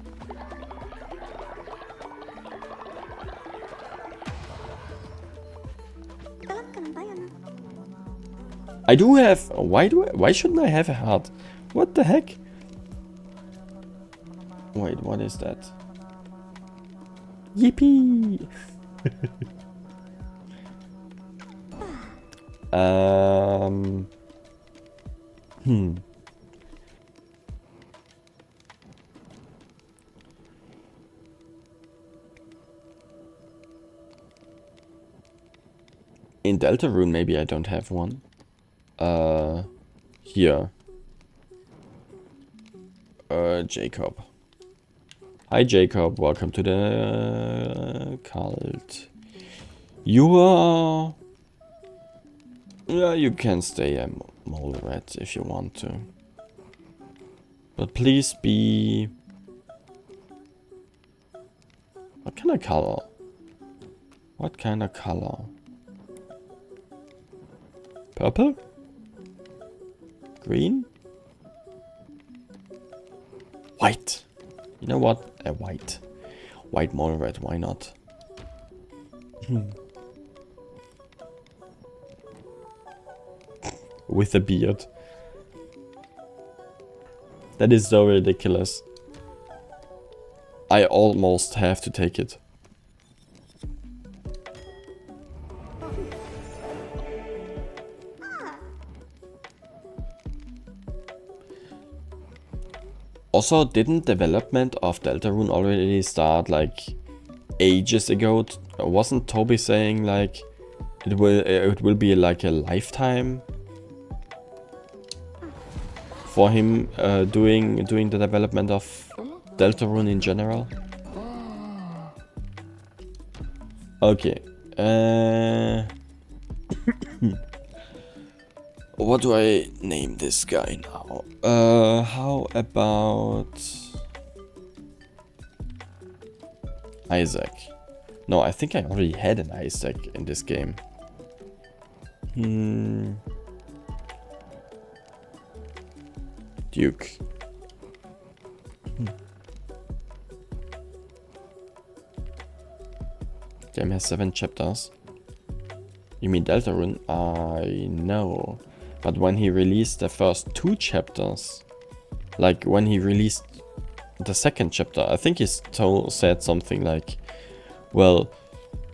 I do have... Why shouldn't I have a heart? What the heck? Wait, what is that? Yippee! In Deltarune, maybe I don't have one. Here. Jacob. Hi, Jacob. Welcome to the cult. You are... Yeah, you can stay a mole rat if you want to. But please be... What kind of color? What kind of color? Purple? Green? White. You know what? A white. White mole rat, why not? With a beard. That is so ridiculous. I almost have to take it. Also, didn't development of Deltarune already start like ages ago? Wasn't Toby saying like it will be like a lifetime for him doing the development of Deltarune in general? Okay. What do I name this guy now? How about Isaac? No, I think I already had an Isaac in this game. Duke. Game has 7 chapters. You mean Deltarune? I know. But when he released the first 2 chapters, like when he released the second chapter, I think he said something like, well,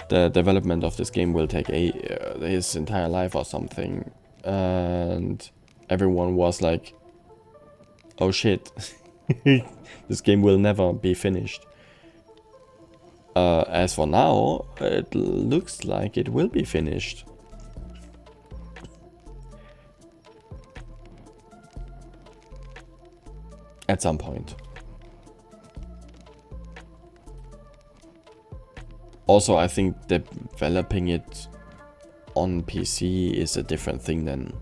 the development of this game will take his entire life or something. And everyone was like, oh shit, this game will never be finished. As for now, it looks like it will be finished. At some point. Also, I think developing it on PC is a different thing than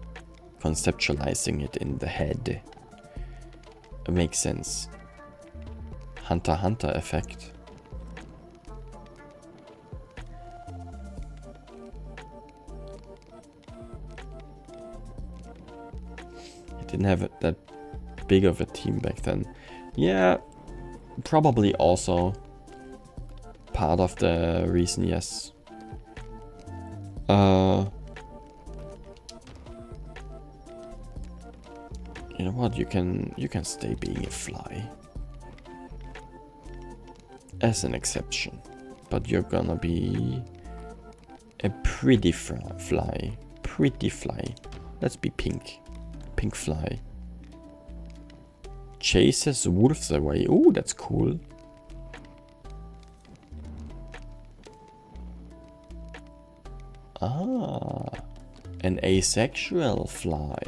conceptualizing it in the head. It makes sense. Hunter x Hunter effect. It didn't have that big of a team back then. Yeah, probably also part of the reason, yes. You know what? You can stay being a fly as an exception, but you're gonna be a pretty fly. Pretty fly. Let's be pink. Pink fly. Chases wolves away. Ooh, that's cool. Ah, an asexual fly.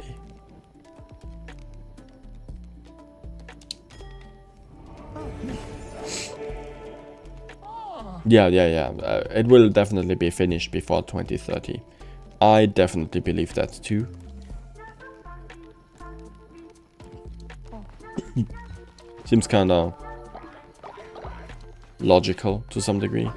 Yeah. It will definitely be finished before 2030. I definitely believe that too. Seems kinda logical to some degree.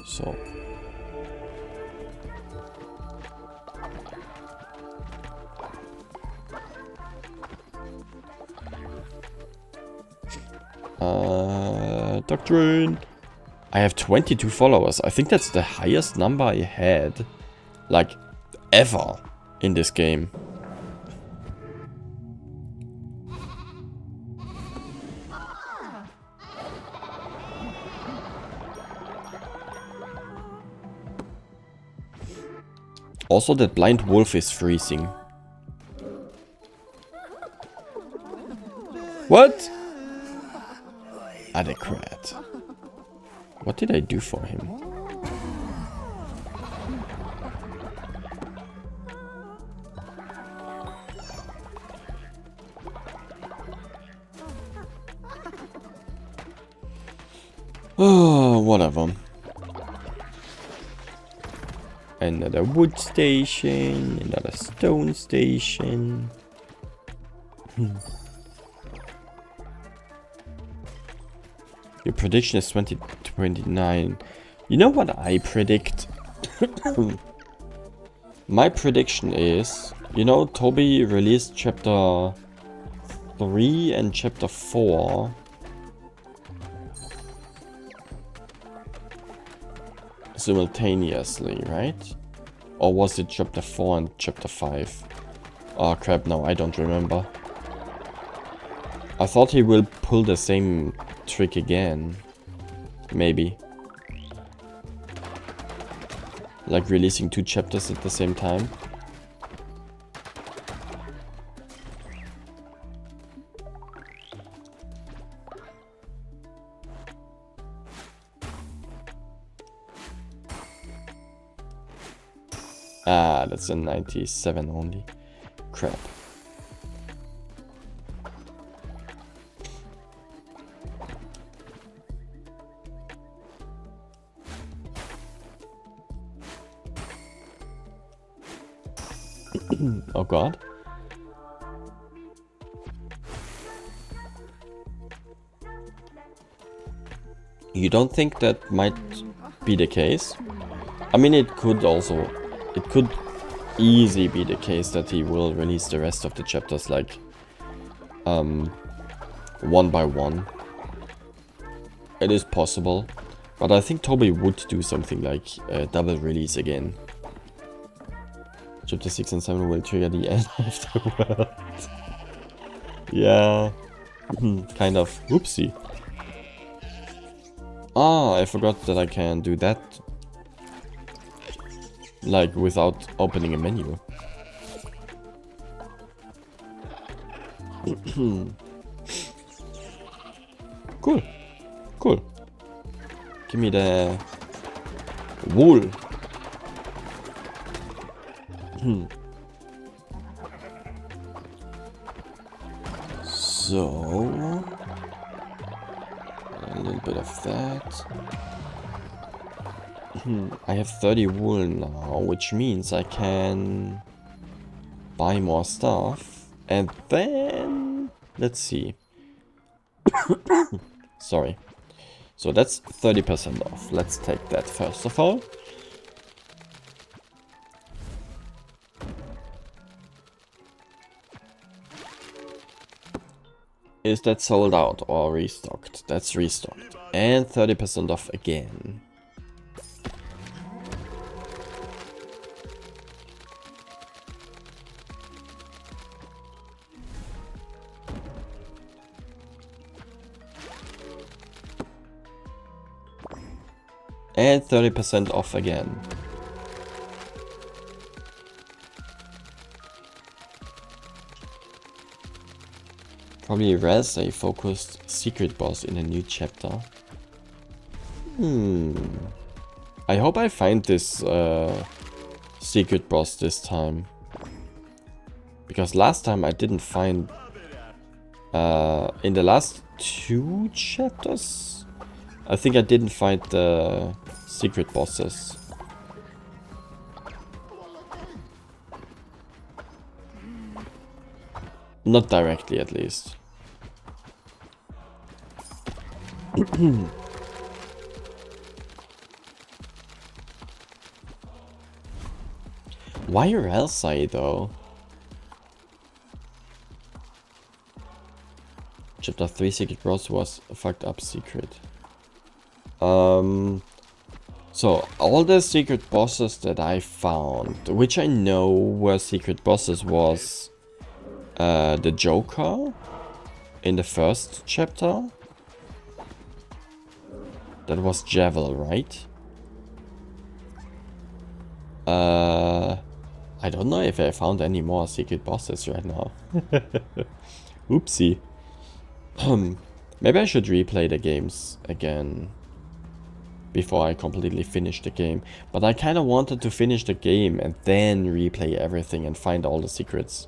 So. Doctrine. I have 22 followers. I think that's the highest number I had, like, ever in this game. Also, that blind wolf is freezing. What? Adequate. What did I do for him? Oh, whatever. Another wood station, another stone station. Your prediction is 2029. You know what I predict? My prediction is, you know, Toby released chapter 3 and chapter 4. Simultaneously, right? Or was it chapter 4 and chapter 5? Oh crap, no, I don't remember. I thought he will pull the same trick again. Maybe. Like releasing 2 chapters at the same time. Ah, that's a 97 only. Crap. Oh god. You don't think that might be the case? I mean, it could easily be the case that he will release the rest of the chapters like one by one. It is possible, but I think Toby would do something like a double release again. Chapter 6 and 7 will trigger the end of the world. Yeah, kind of. Whoopsie. Ah, I forgot that I can do that. Like, without opening a menu. Cool. Cool. Give me the wool. So, a little bit of that. I have 30 wool now, which means I can buy more stuff. And then, let's see. Sorry. So that's 30% off. Let's take that first of all. Is that sold out or restocked? That's restocked. And 30% off again. And 30% off again. Probably Ralsei focused secret boss in a new chapter. I hope I find this secret boss this time. Because last time I didn't find... in the last 2 chapters, I think I didn't find the secret bosses. Not directly, at least. Why Ralsei, though? Chapter 3 secret boss was a fucked up secret. So, all the secret bosses that I found, which I know were secret bosses, was the Joker in the first chapter. That was Javel, right? I don't know if I found any more secret bosses right now. Oopsie. Maybe I should replay the games again before I completely finish the game. But I kind of wanted to finish the game and then replay everything and find all the secrets.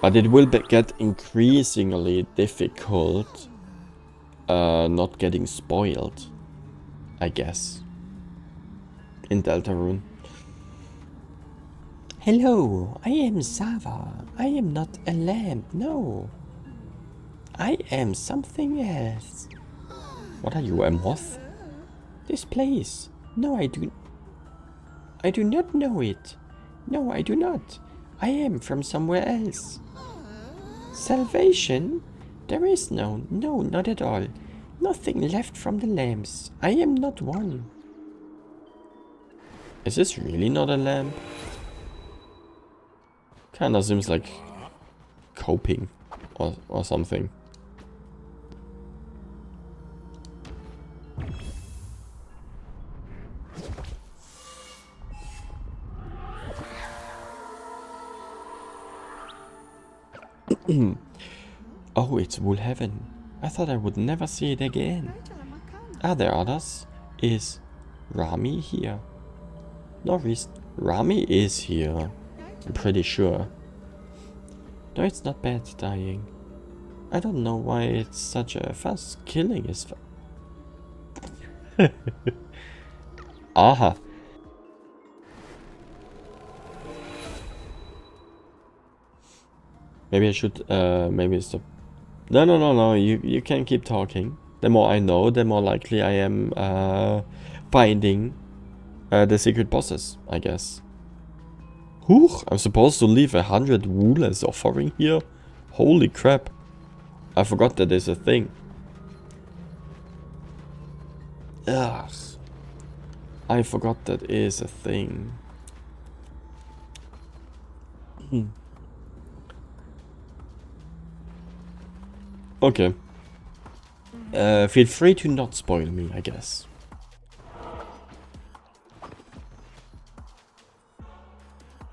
But it will get increasingly difficult not getting spoiled, I guess, in Deltarune. Hello, I am Sava. I am not a lamp, no. I am something else. What are you, a moth? This place. No, I do not know it. No, I do not. I am from somewhere else. Salvation? There is no, not at all. Nothing left from the lamps. I am not one. Is this really not a lamp? Kinda seems like coping or something. Oh, it's Woolhaven. I thought I would never see it again. Are there others? Is Rami here? No reason. Rami is here. I'm pretty sure. No, it's not bad dying. I don't know why it's such a fuss. Killing is fun. Aha. Maybe I should, maybe stop. No, you can keep talking. The more I know, the more likely I am, finding, the secret bosses, I guess. Whew, I'm supposed to leave 100 wool as offering here? Holy crap. I forgot that there's a thing. Ugh. I forgot that is a thing. Okay. Feel free to not spoil me, I guess.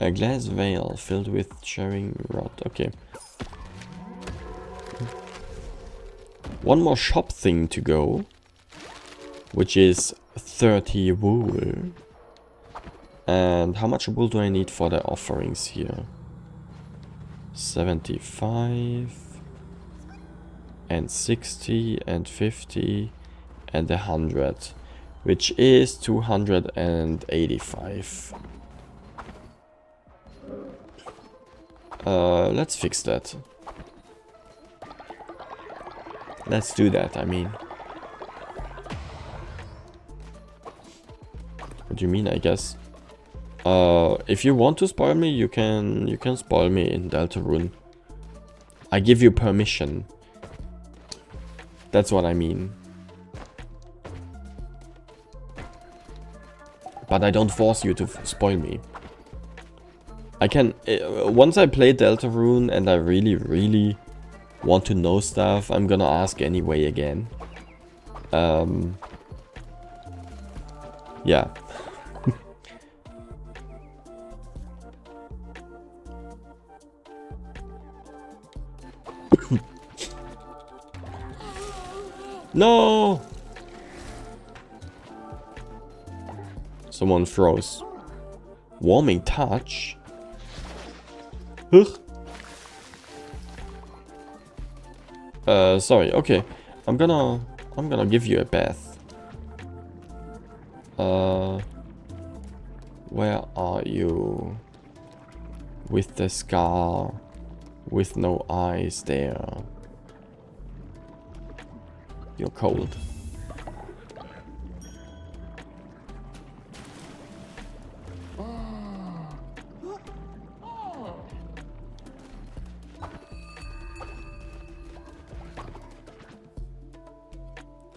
A glass veil filled with charing rot. Okay. One more shop thing to go, which is 30 wool. And how much wool do I need for the offerings here? 75 and 60 and 50 and 100, which is 285. Let's fix that. Let's do that, I mean. What do you mean, I guess? If you want to spoil me, you can spoil me in Deltarune. I give you permission. That's what I mean. But I don't force you to spoil me. I can... once I play Deltarune and I really want to know stuff, I'm gonna ask anyway again. Yeah. No! Someone froze. Warming touch? Ugh. Sorry, okay. I'm gonna give you a bath. Where are you? With the scar, with no eyes there. You're cold.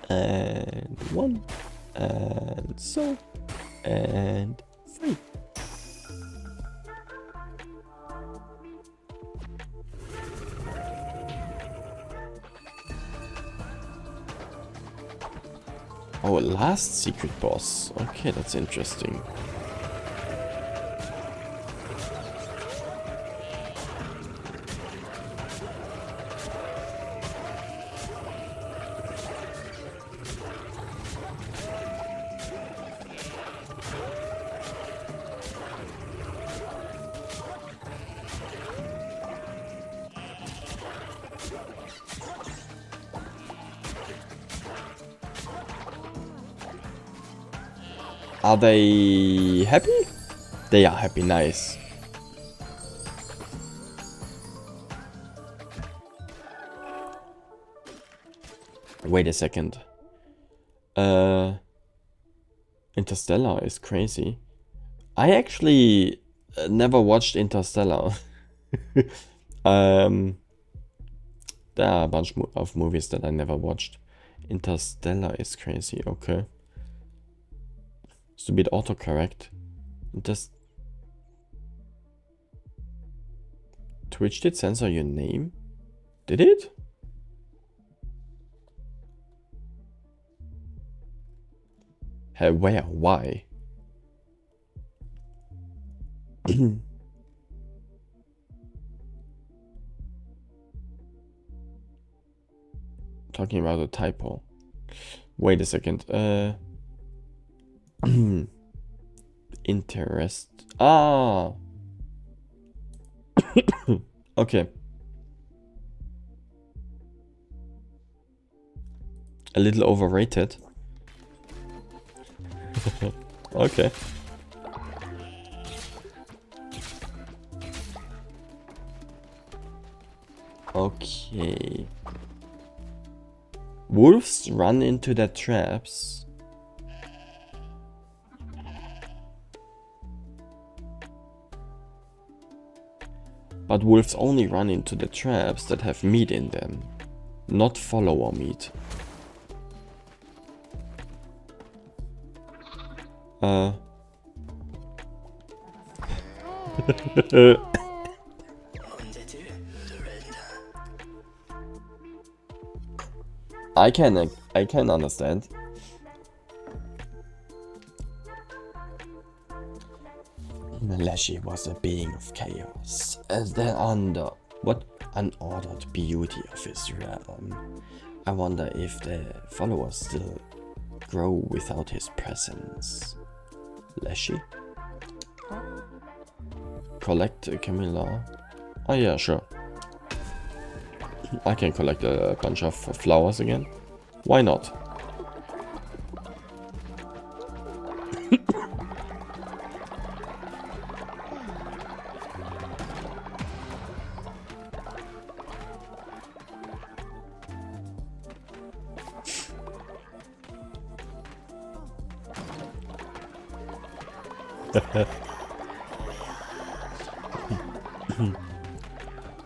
And 1, and so, and 3. Oh, last secret boss. Okay, that's interesting. Are they happy? They are happy, nice. Wait a second. Interstellar is crazy. I actually never watched Interstellar. There are a bunch of movies that I never watched. Interstellar is crazy, okay. Stupid autocorrect. Does Twitch did censor your name? Did it? Hey, where? Why? Talking about a typo. Wait a second. Interest. Ah. Okay. A little overrated. Okay. Okay. Wolves run into their traps. But wolves only run into the traps that have meat in them, not follower meat. I can understand. Leshy was a being of chaos, as the unordered beauty of his realm. I wonder if the followers still grow without his presence. Leshy? Collect Camilla. Oh yeah, sure. I can collect a bunch of flowers again. Why not?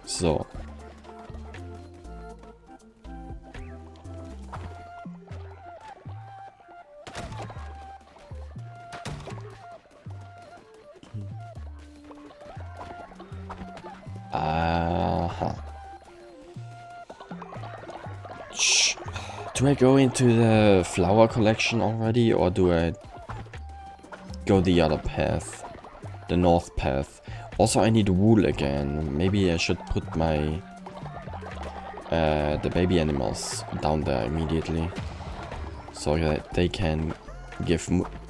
So. Do I go into the flower collection already, or do I go the other path? The north path. Also, I need wool again. Maybe I should put my the baby animals down there immediately, so that they can give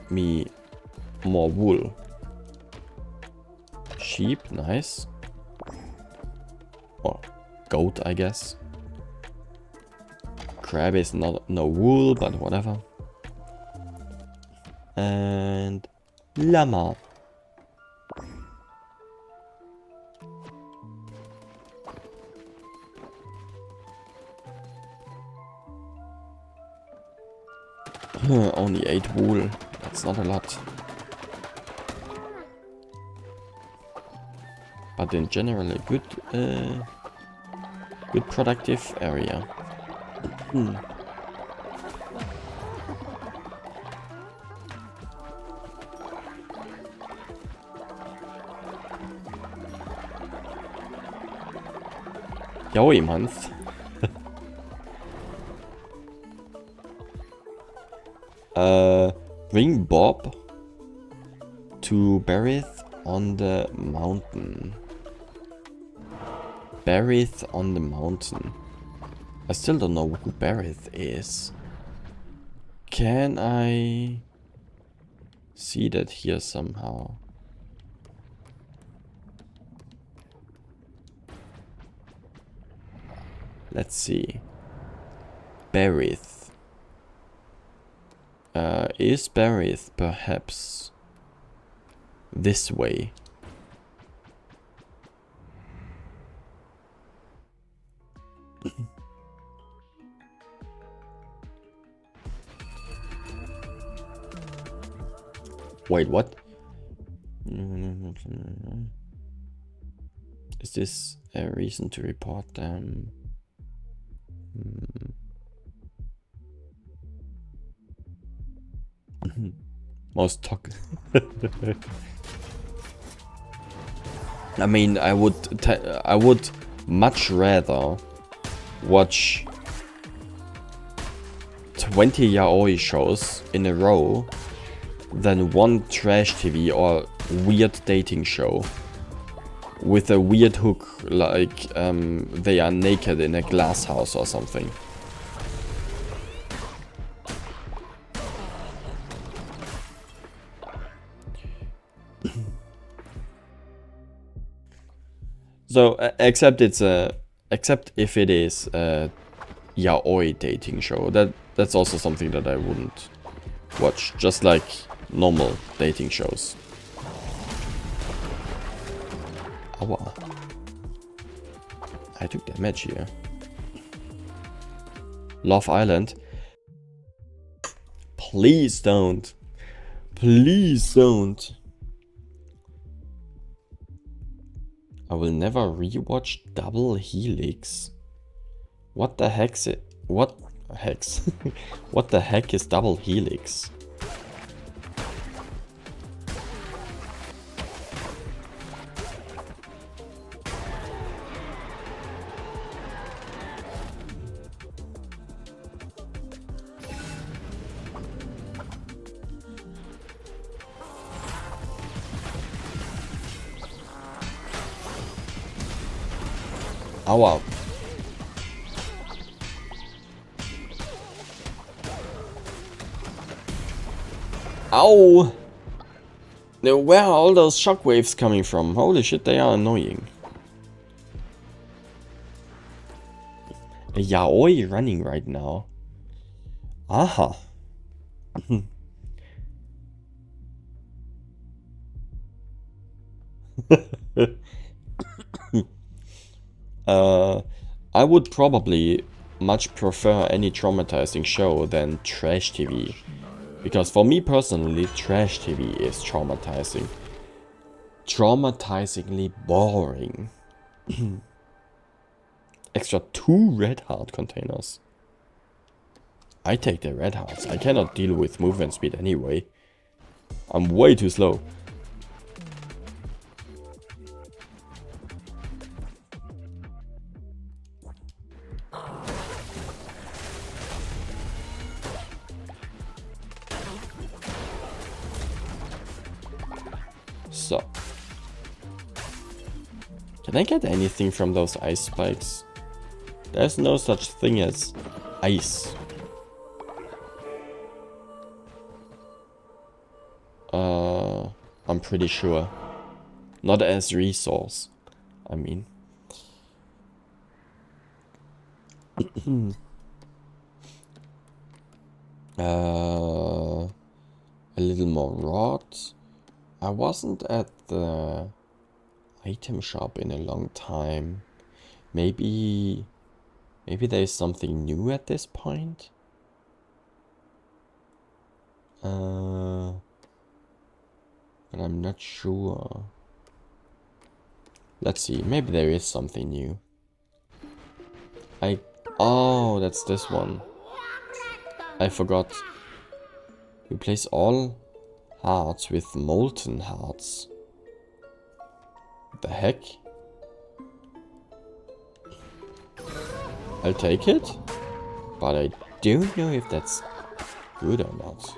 me more wool. Sheep, nice. Or goat, I guess. Crab is not no wool, but whatever. And llama. Only 8 wool. That's not a lot. But in general, a good, good productive area. Yaoi month. Bring Bob to Berith on the mountain. Berith on the mountain. I still don't know who Berith is. Can I see that here somehow? Let's see. Berith. Is Berith perhaps this way? Wait, what? Is this a reason to report them? Most talk. I mean, I would much rather watch 20 yaoi shows in a row than one trash TV or weird dating show with a weird hook, like they are naked in a glass house or something. So except if it is a yaoi dating show, that's also something that I wouldn't watch, just like normal dating shows. Aua. I took damage here. Love Island. Please don't. Please don't. I will never rewatch Double Helix. What the heck's it? What hex? What the heck is Double Helix? Aua. Ow! Now, where are all those shockwaves coming from? Holy shit, they are annoying. A yaoi running right now. Aha. I would probably much prefer any traumatizing show than trash TV. Because for me personally, trash TV is traumatizing. Traumatizingly boring. Extra 2 red heart containers. I take the red hearts. I cannot deal with movement speed anyway. I'm way too slow. So. Can I get anything from those ice spikes? There's no such thing as ice. I'm pretty sure. Not as resource, I mean. A little more rods. I wasn't at the item shop in a long time. Maybe there's something new at this point? But I'm not sure. Let's see, maybe there is something new. Oh, that's this one. I forgot. Replace all hearts with molten hearts. The heck? I'll take it, but I don't know if that's good or not.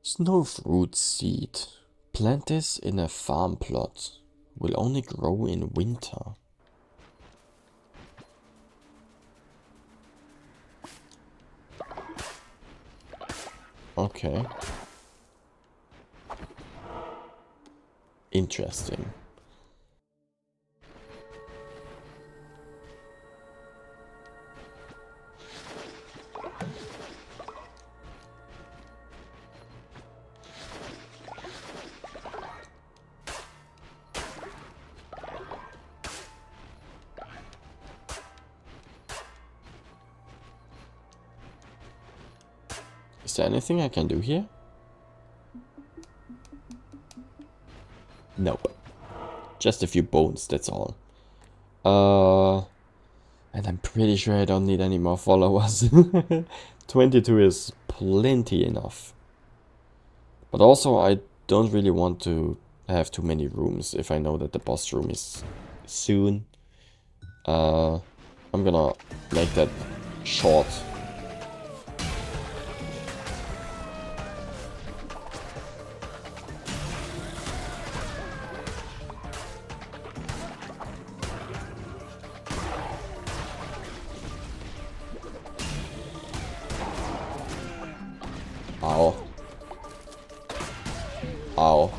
Snowfruit seed. Plant this in a farm plot. Will only grow in winter. Okay. Interesting. Is there anything I can do here? Nope. Just a few bones, that's all. And I'm pretty sure I don't need any more followers. 22 is plenty enough. But also I don't really want to have too many rooms if I know that the boss room is soon. I'm gonna make that short. Ow. Ow.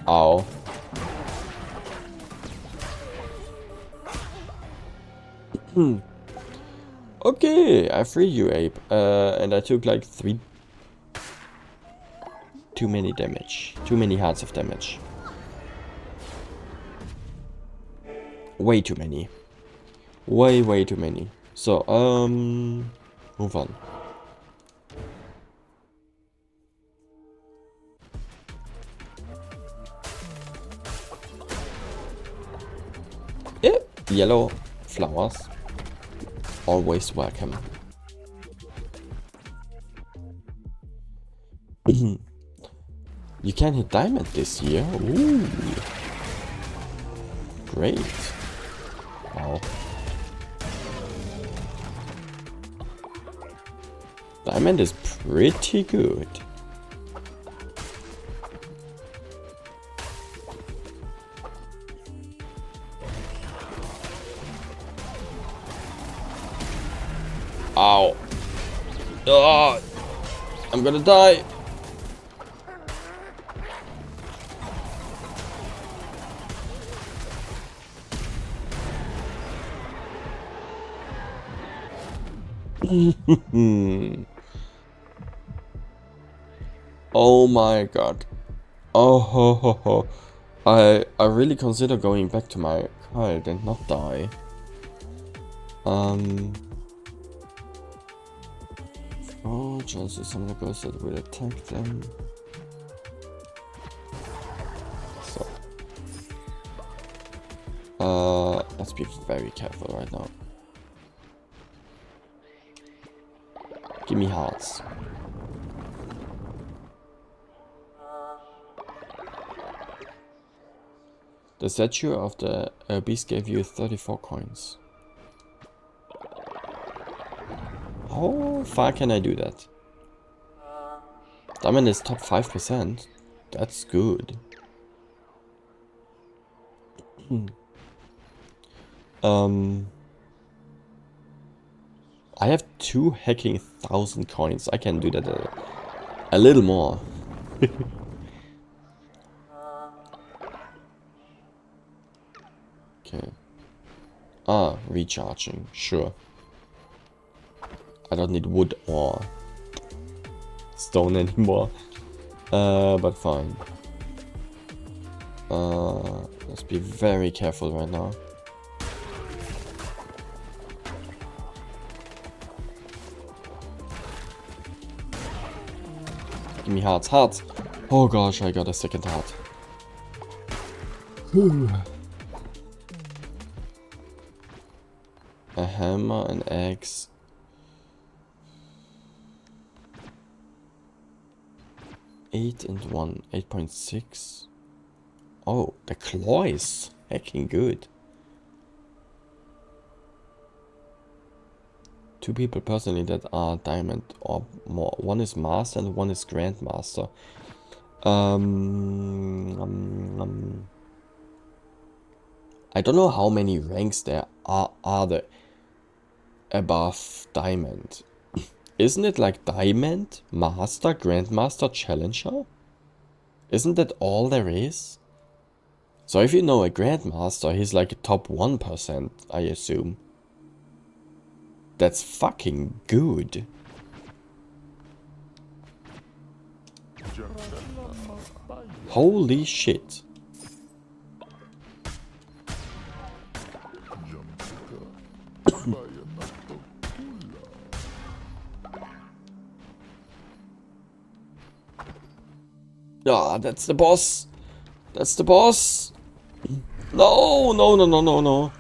Ow. Okay, I free you, Ape. And I took like 3... Too many damage. Too many hearts of damage. Way too many. Way too many. So, move on. Yep, yellow flowers. Always welcome. You can hit diamond this year. Ooh. Great. Wow. Diamond is pretty good. Ow. Oh, I'm gonna die. Oh my god. Oh ho ho ho. I really consider going back to my cult and not die. Oh, chances some of the ghosts that will attack them. So let's be very careful right now. Give me hearts. The statue of the beast gave you 34 coins. How far can I do that? Diamond is top 5%. That's good. I have 2 hacking 1,000 coins. I can do that a little more. Okay. Ah, recharging. Sure. I don't need wood or stone anymore. But fine. Let's be very careful right now. Give me hearts, hearts. Oh gosh, I got a second heart. A hammer, an axe. Eight and 1, 8.6. Oh, the claw is hacking good. 2 people personally that are diamond or more. One is master and one is grandmaster. I don't know how many ranks there are there above diamond. Isn't it like diamond, master, grandmaster, challenger? Isn't that all there is? So if you know a grandmaster, he's like a top 1%, I assume. That's fucking good. Holy shit. Ah, that's the boss. That's the boss. No, no, no, no, no, no.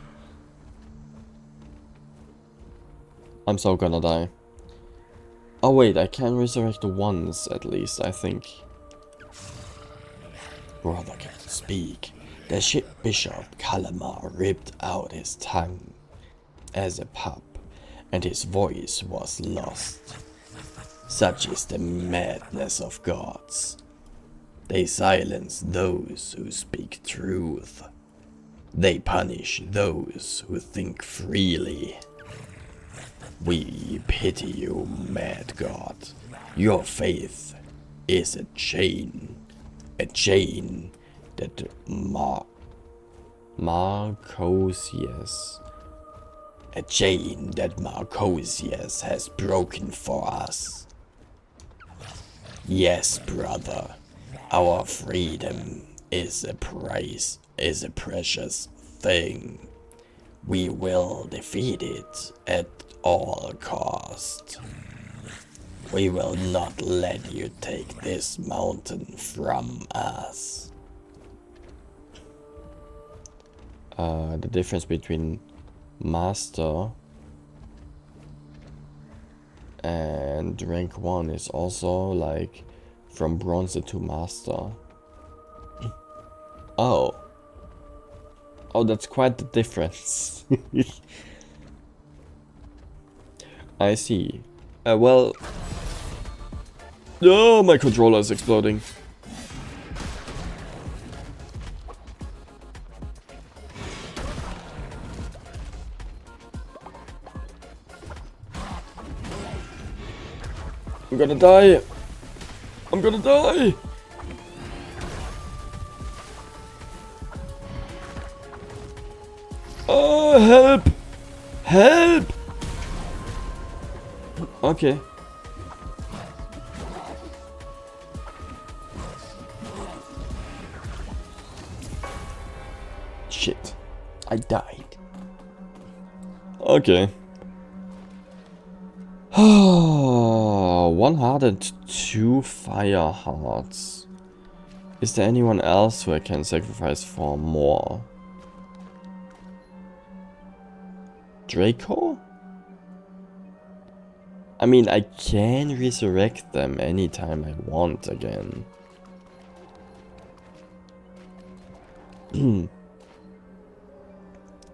I'm so gonna die. Oh wait, I can resurrect once at least, I think. Brother can speak. The ship Bishop Kalamar ripped out his tongue as a pup, and his voice was lost. Such is the madness of gods. They silence those who speak truth. They punish those who think freely. We pity you, mad god. Your faith is a chain that Marcosius, a chain that Marcosius has broken for us. Yes, brother, our freedom is a precious thing. We will defeat it at all cost. We will not let you take this mountain from us. The difference between master and rank 1 is also like from bronze to master. Oh. Oh, that's quite the difference. I see. Well... Oh, my controller is exploding. I'm gonna die. I'm gonna die. Oh, help. Help. Okay. Shit. I died. Okay. 1 heart and 2 fire hearts. Is there anyone else who I can sacrifice for more? Draco? I mean, I can resurrect them anytime I want again.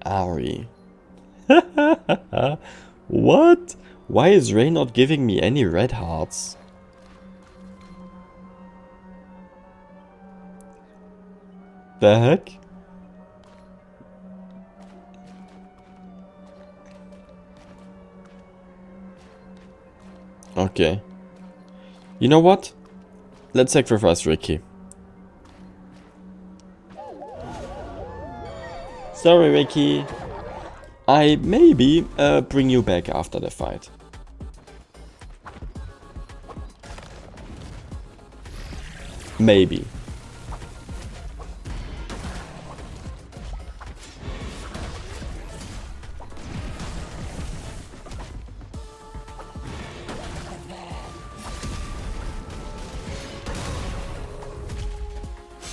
Ari. What? Why is Ray not giving me any red hearts? The heck? Okay. You know what? Let's sacrifice Ricky. Sorry, Ricky. I maybe bring you back after the fight. Maybe.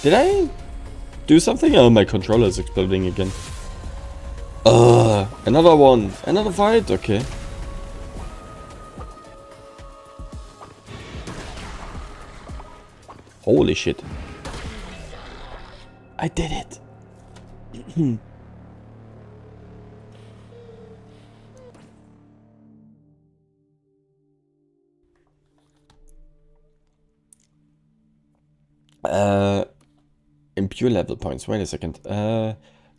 Did I do something? Oh, my controller is exploding again. Another one. Another fight? Okay. Holy shit. I did it. Impure level points. Wait a second.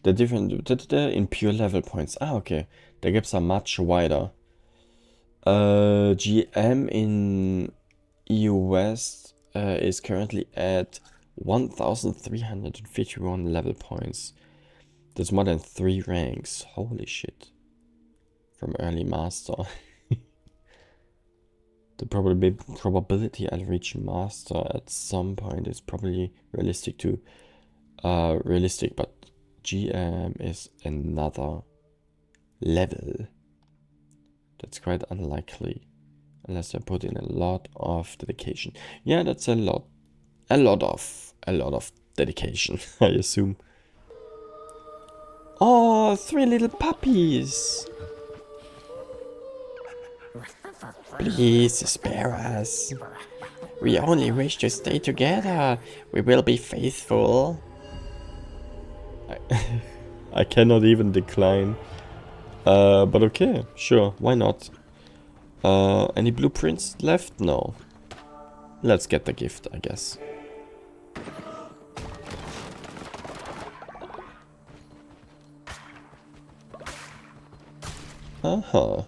The different impure level points. Ah, okay. The gaps are much wider. GM in EU West is currently at 1,351 level points. That's more than 3 ranks. Holy shit. From early master. The probability I'll reach master at some point is probably realistic too. Realistic, but GM is another level. That's quite unlikely. Unless I put in a lot of dedication. Yeah, that's a lot of dedication, I assume. Oh, 3 little puppies. Please spare us. We only wish to stay together. We will be faithful. I cannot even decline. But okay, sure, why not? Any blueprints left? No. Let's get the gift, I guess. Uh-huh.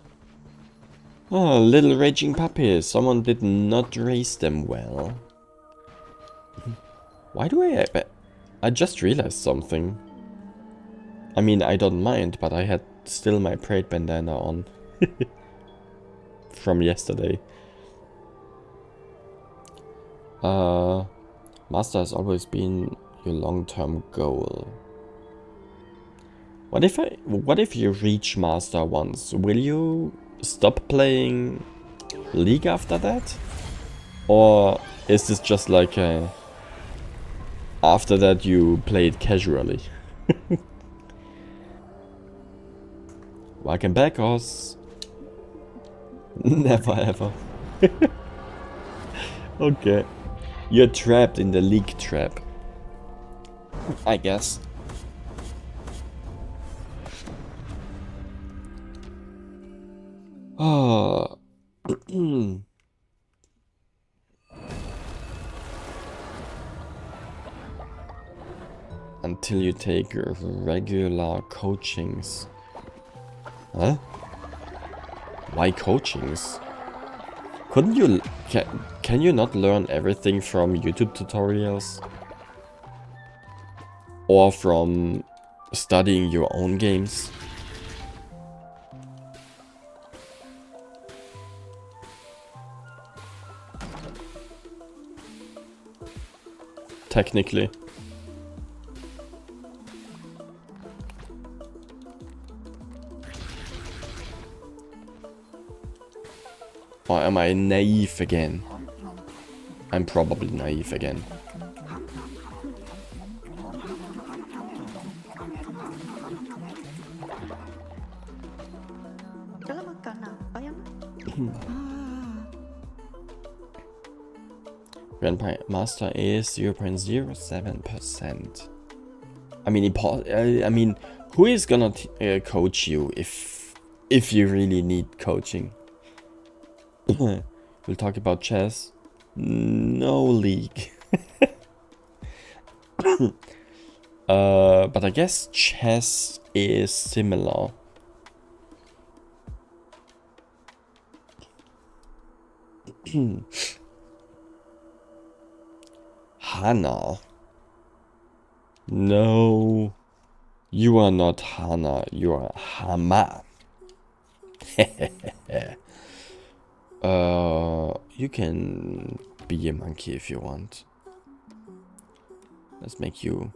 Oh, little raging puppies. Someone did not raise them well. Why do I just realized something. I mean, I don't mind, but I had still my parade bandana on. From yesterday. Master has always been your long-term goal. What if you reach Master once? Will you stop playing League after that? Or is this just like a... After that you play it casually? Welcome back, Oz. Never ever. Okay. You're trapped in the leak trap, I guess. Oh. Until you take your regular coachings. Huh? Why coachings? Couldn't you... Can you not learn everything from YouTube tutorials? Or from studying your own games? Technically. Or am I naive again? I'm probably naive again. Grandmaster is 0.07%. I mean, who is gonna coach you if you really need coaching? We'll talk about chess. No league. But I guess chess is similar. Hana. No. You are not Hana, you are Hama. You can be a monkey if you want. Let's make you...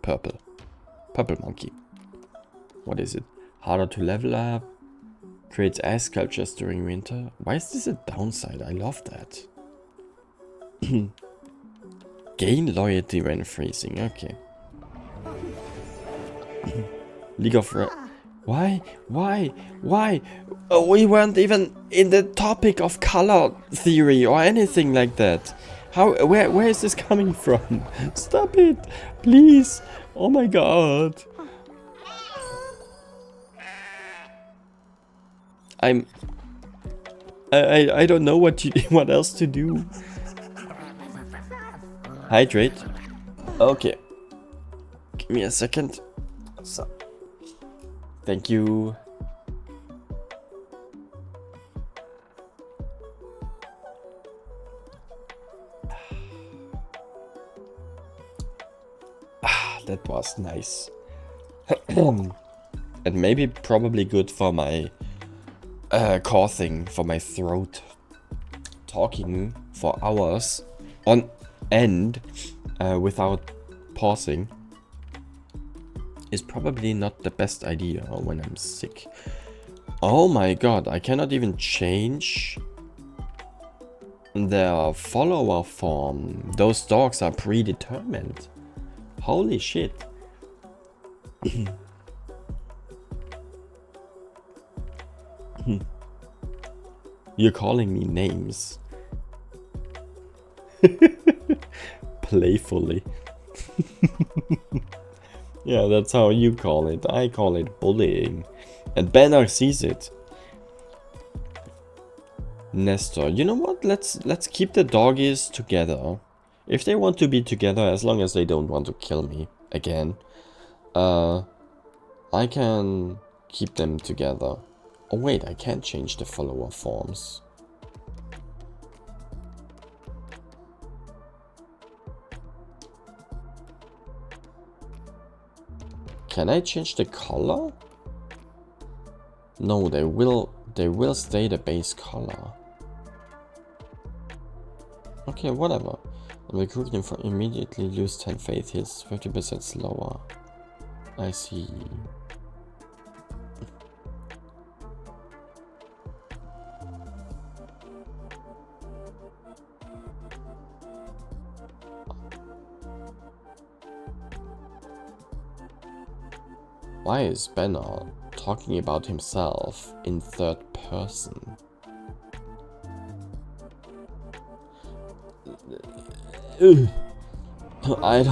Purple. Purple monkey. What is it? Harder to level up. Creates ice sculptures during winter. Why is this a downside? I love that. Gain loyalty when freezing. Okay. League of... Why? Oh, we weren't even in the topic of color theory or anything like that. How? Where is this coming from? Stop it, please. Oh my god. I don't know what else to do. Hydrate. Okay. Give me a second. So. Thank you. That was nice. And maybe probably good for my coughing, for my throat. Talking for hours on end without pausing is probably not the best idea when I'm sick. Oh my god, I cannot even change their follower form. Those dogs are predetermined. Holy shit. You're calling me names. Playfully. Yeah, that's how you call it. I call it bullying. And Banner sees it. Nestor, you know what? Let's keep the doggies together. If they want to be together, as long as they don't want to kill me again, I can keep them together. Oh wait, I can't change the follower forms. Can I change the color? No, they will stay the base color. Okay, whatever. Recruit them for immediately lose 10 faith hits, 50% slower. I see. Why is Banner talking about himself in third person. Ugh. I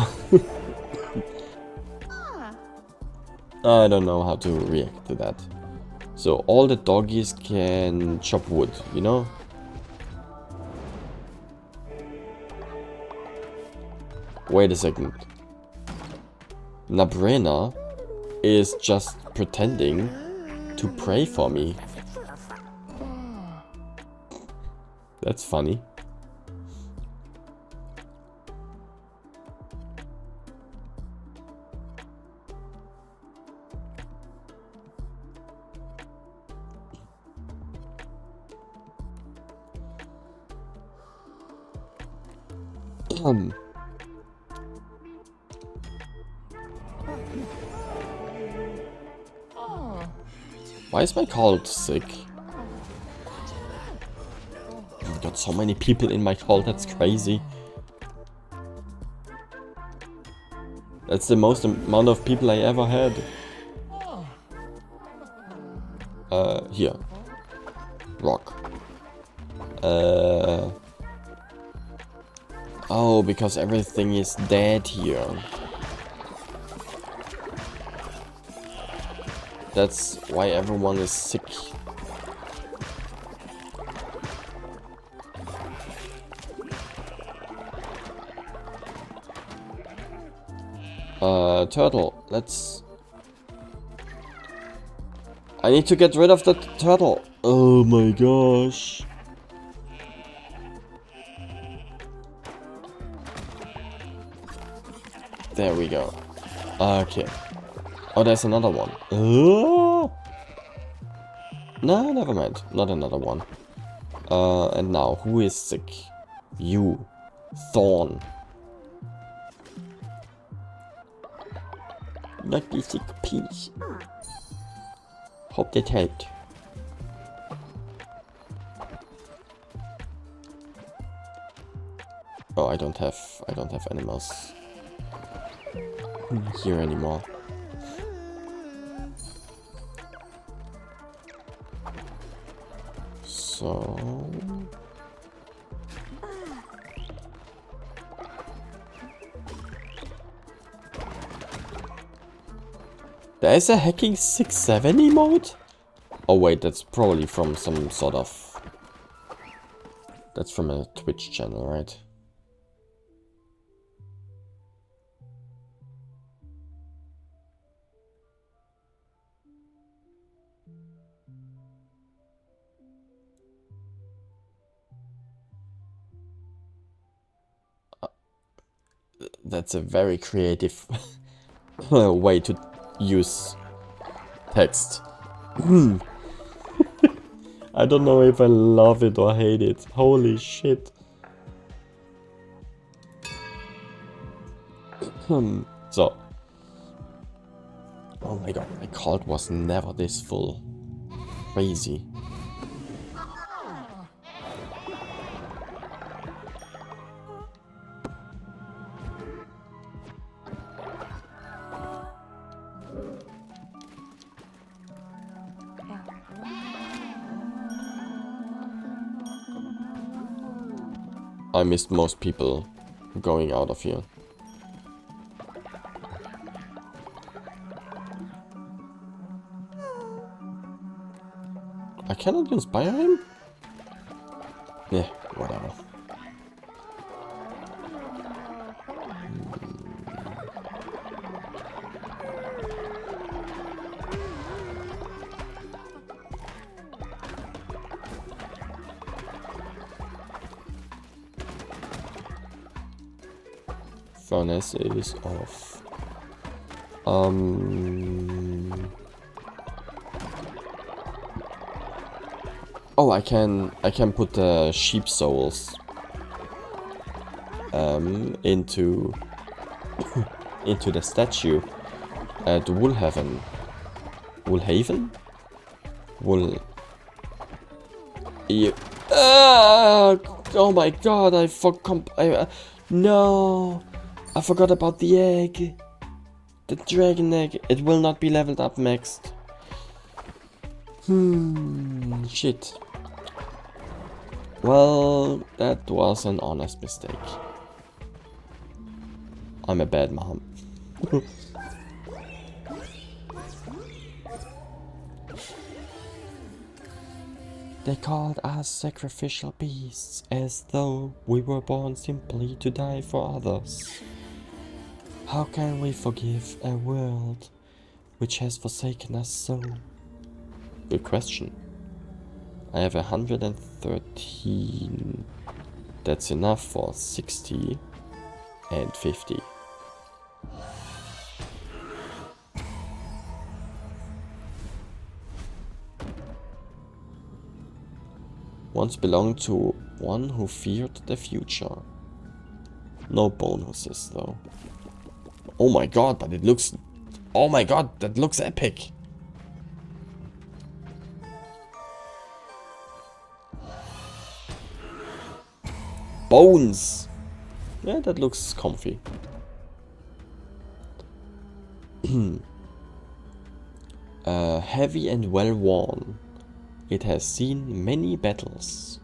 don't know how to react to that. So all the doggies can chop wood, you know? Wait a second. Nabrena is just pretending to pray for me. That's funny. Why is my cult sick? I've got so many people in my cult, that's crazy. That's the most amount of people I ever had. Here. Rock. Oh, because everything is dead here. That's why everyone is sick. Turtle, let's... I need to get rid of the turtle. Oh my gosh. There we go. Okay. Oh, there's another one. No, never mind. Not another one. And now, who is sick? You. Thorn. Not be sick, please. Hope that helped. Oh, I don't have animals here anymore. So there's a hacking 6-7 emote? Oh wait, that's probably from some sort of... That's from a Twitch channel, right? That's a very creative way to use text. I don't know if I love it or hate it. Holy shit. So. Oh my god, my cult was never this full. Crazy. I missed most people going out of here. I cannot inspire him? Yeah, whatever. Furnace is off. Oh, I can put the sheep souls into into the statue at Woolhaven. Woolhaven? Yeah. Oh my god! No, I forgot about the egg. The dragon egg. It will not be leveled up next. Shit. Well, that was an honest mistake. I'm a bad mom. They called us sacrificial beasts, as though we were born simply to die for others. How can we forgive a world which has forsaken us so? Good question. I have 113. That's enough for 60 and 50. Once belonged to one who feared the future. No bonuses though. Oh my god, but it looks... Oh my god, that looks epic. Bones! Yeah, that looks comfy. Heavy and well worn. It has seen many battles.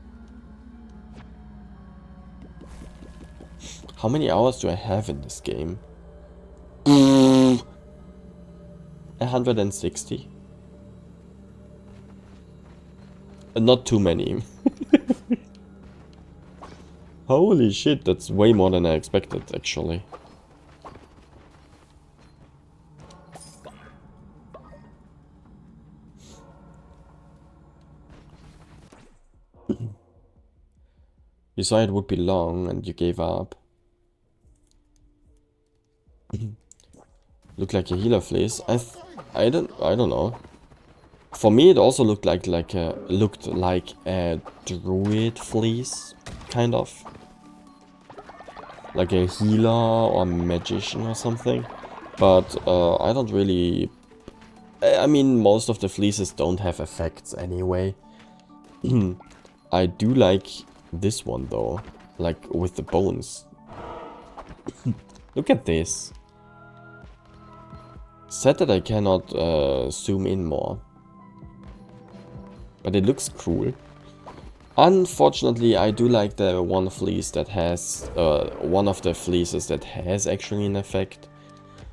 How many hours do I have in this game? 160. Not too many. Holy shit, that's way more than I expected, actually. You saw it would be long and you gave up. Looked like a healer fleece. I don't know. For me, it also looked like a druid fleece, kind of. Like a healer or magician or something. But I don't really... I mean, most of the fleeces don't have effects anyway. I do like this one though. Like with the bones. Look at this. Sad that I cannot zoom in more. But it looks cool. Unfortunately, I do like the one fleece that has... one of the fleeces that has actually an effect.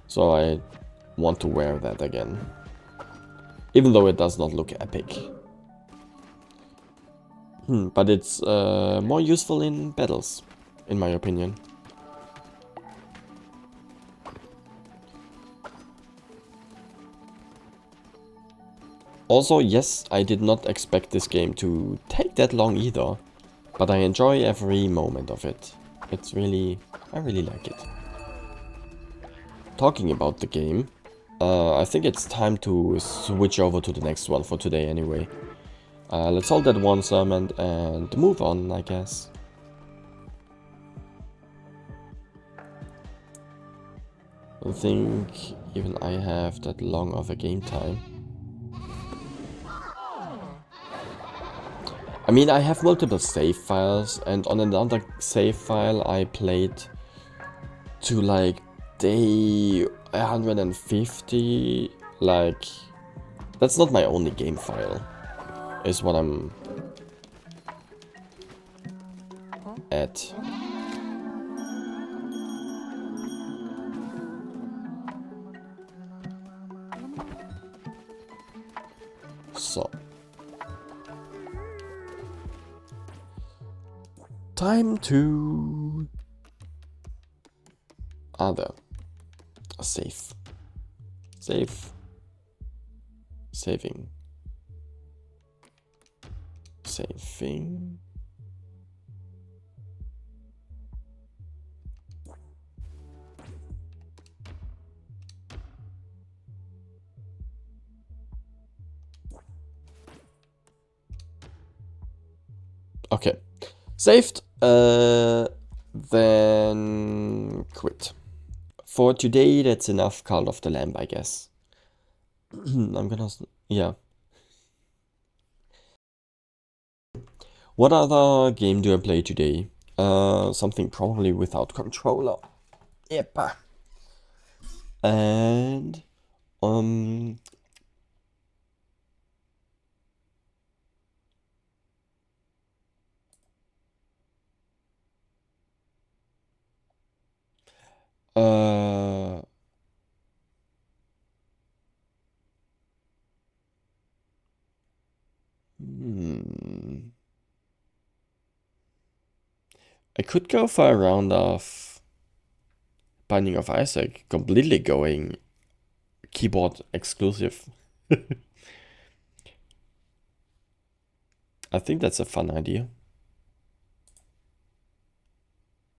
So I want to wear that again. Even though it does not look epic. But it's more useful in battles, in my opinion. Also, yes, I did not expect this game to take that long either, but I enjoy every moment of it. It's really... I really like it. Talking about the game, I think it's time to switch over to the next one for today anyway. Let's hold that one sermon and move on, I guess. I don't think even I have that long of a game time. I mean, I have multiple save files, and on another save file I played to like day 150, like... That's not my only game file, is what I'm at. So. Time to... Other. Save. Save. Saving. Saving. Okay. Saved. Then quit. For today, that's enough Call of the Lamb, I guess. I'm gonna... Yeah. What other game do I play today? Something probably without controller. Yep. And... Uh, hmm. I could go for a round of Binding of Isaac, completely going keyboard exclusive. I think that's a fun idea.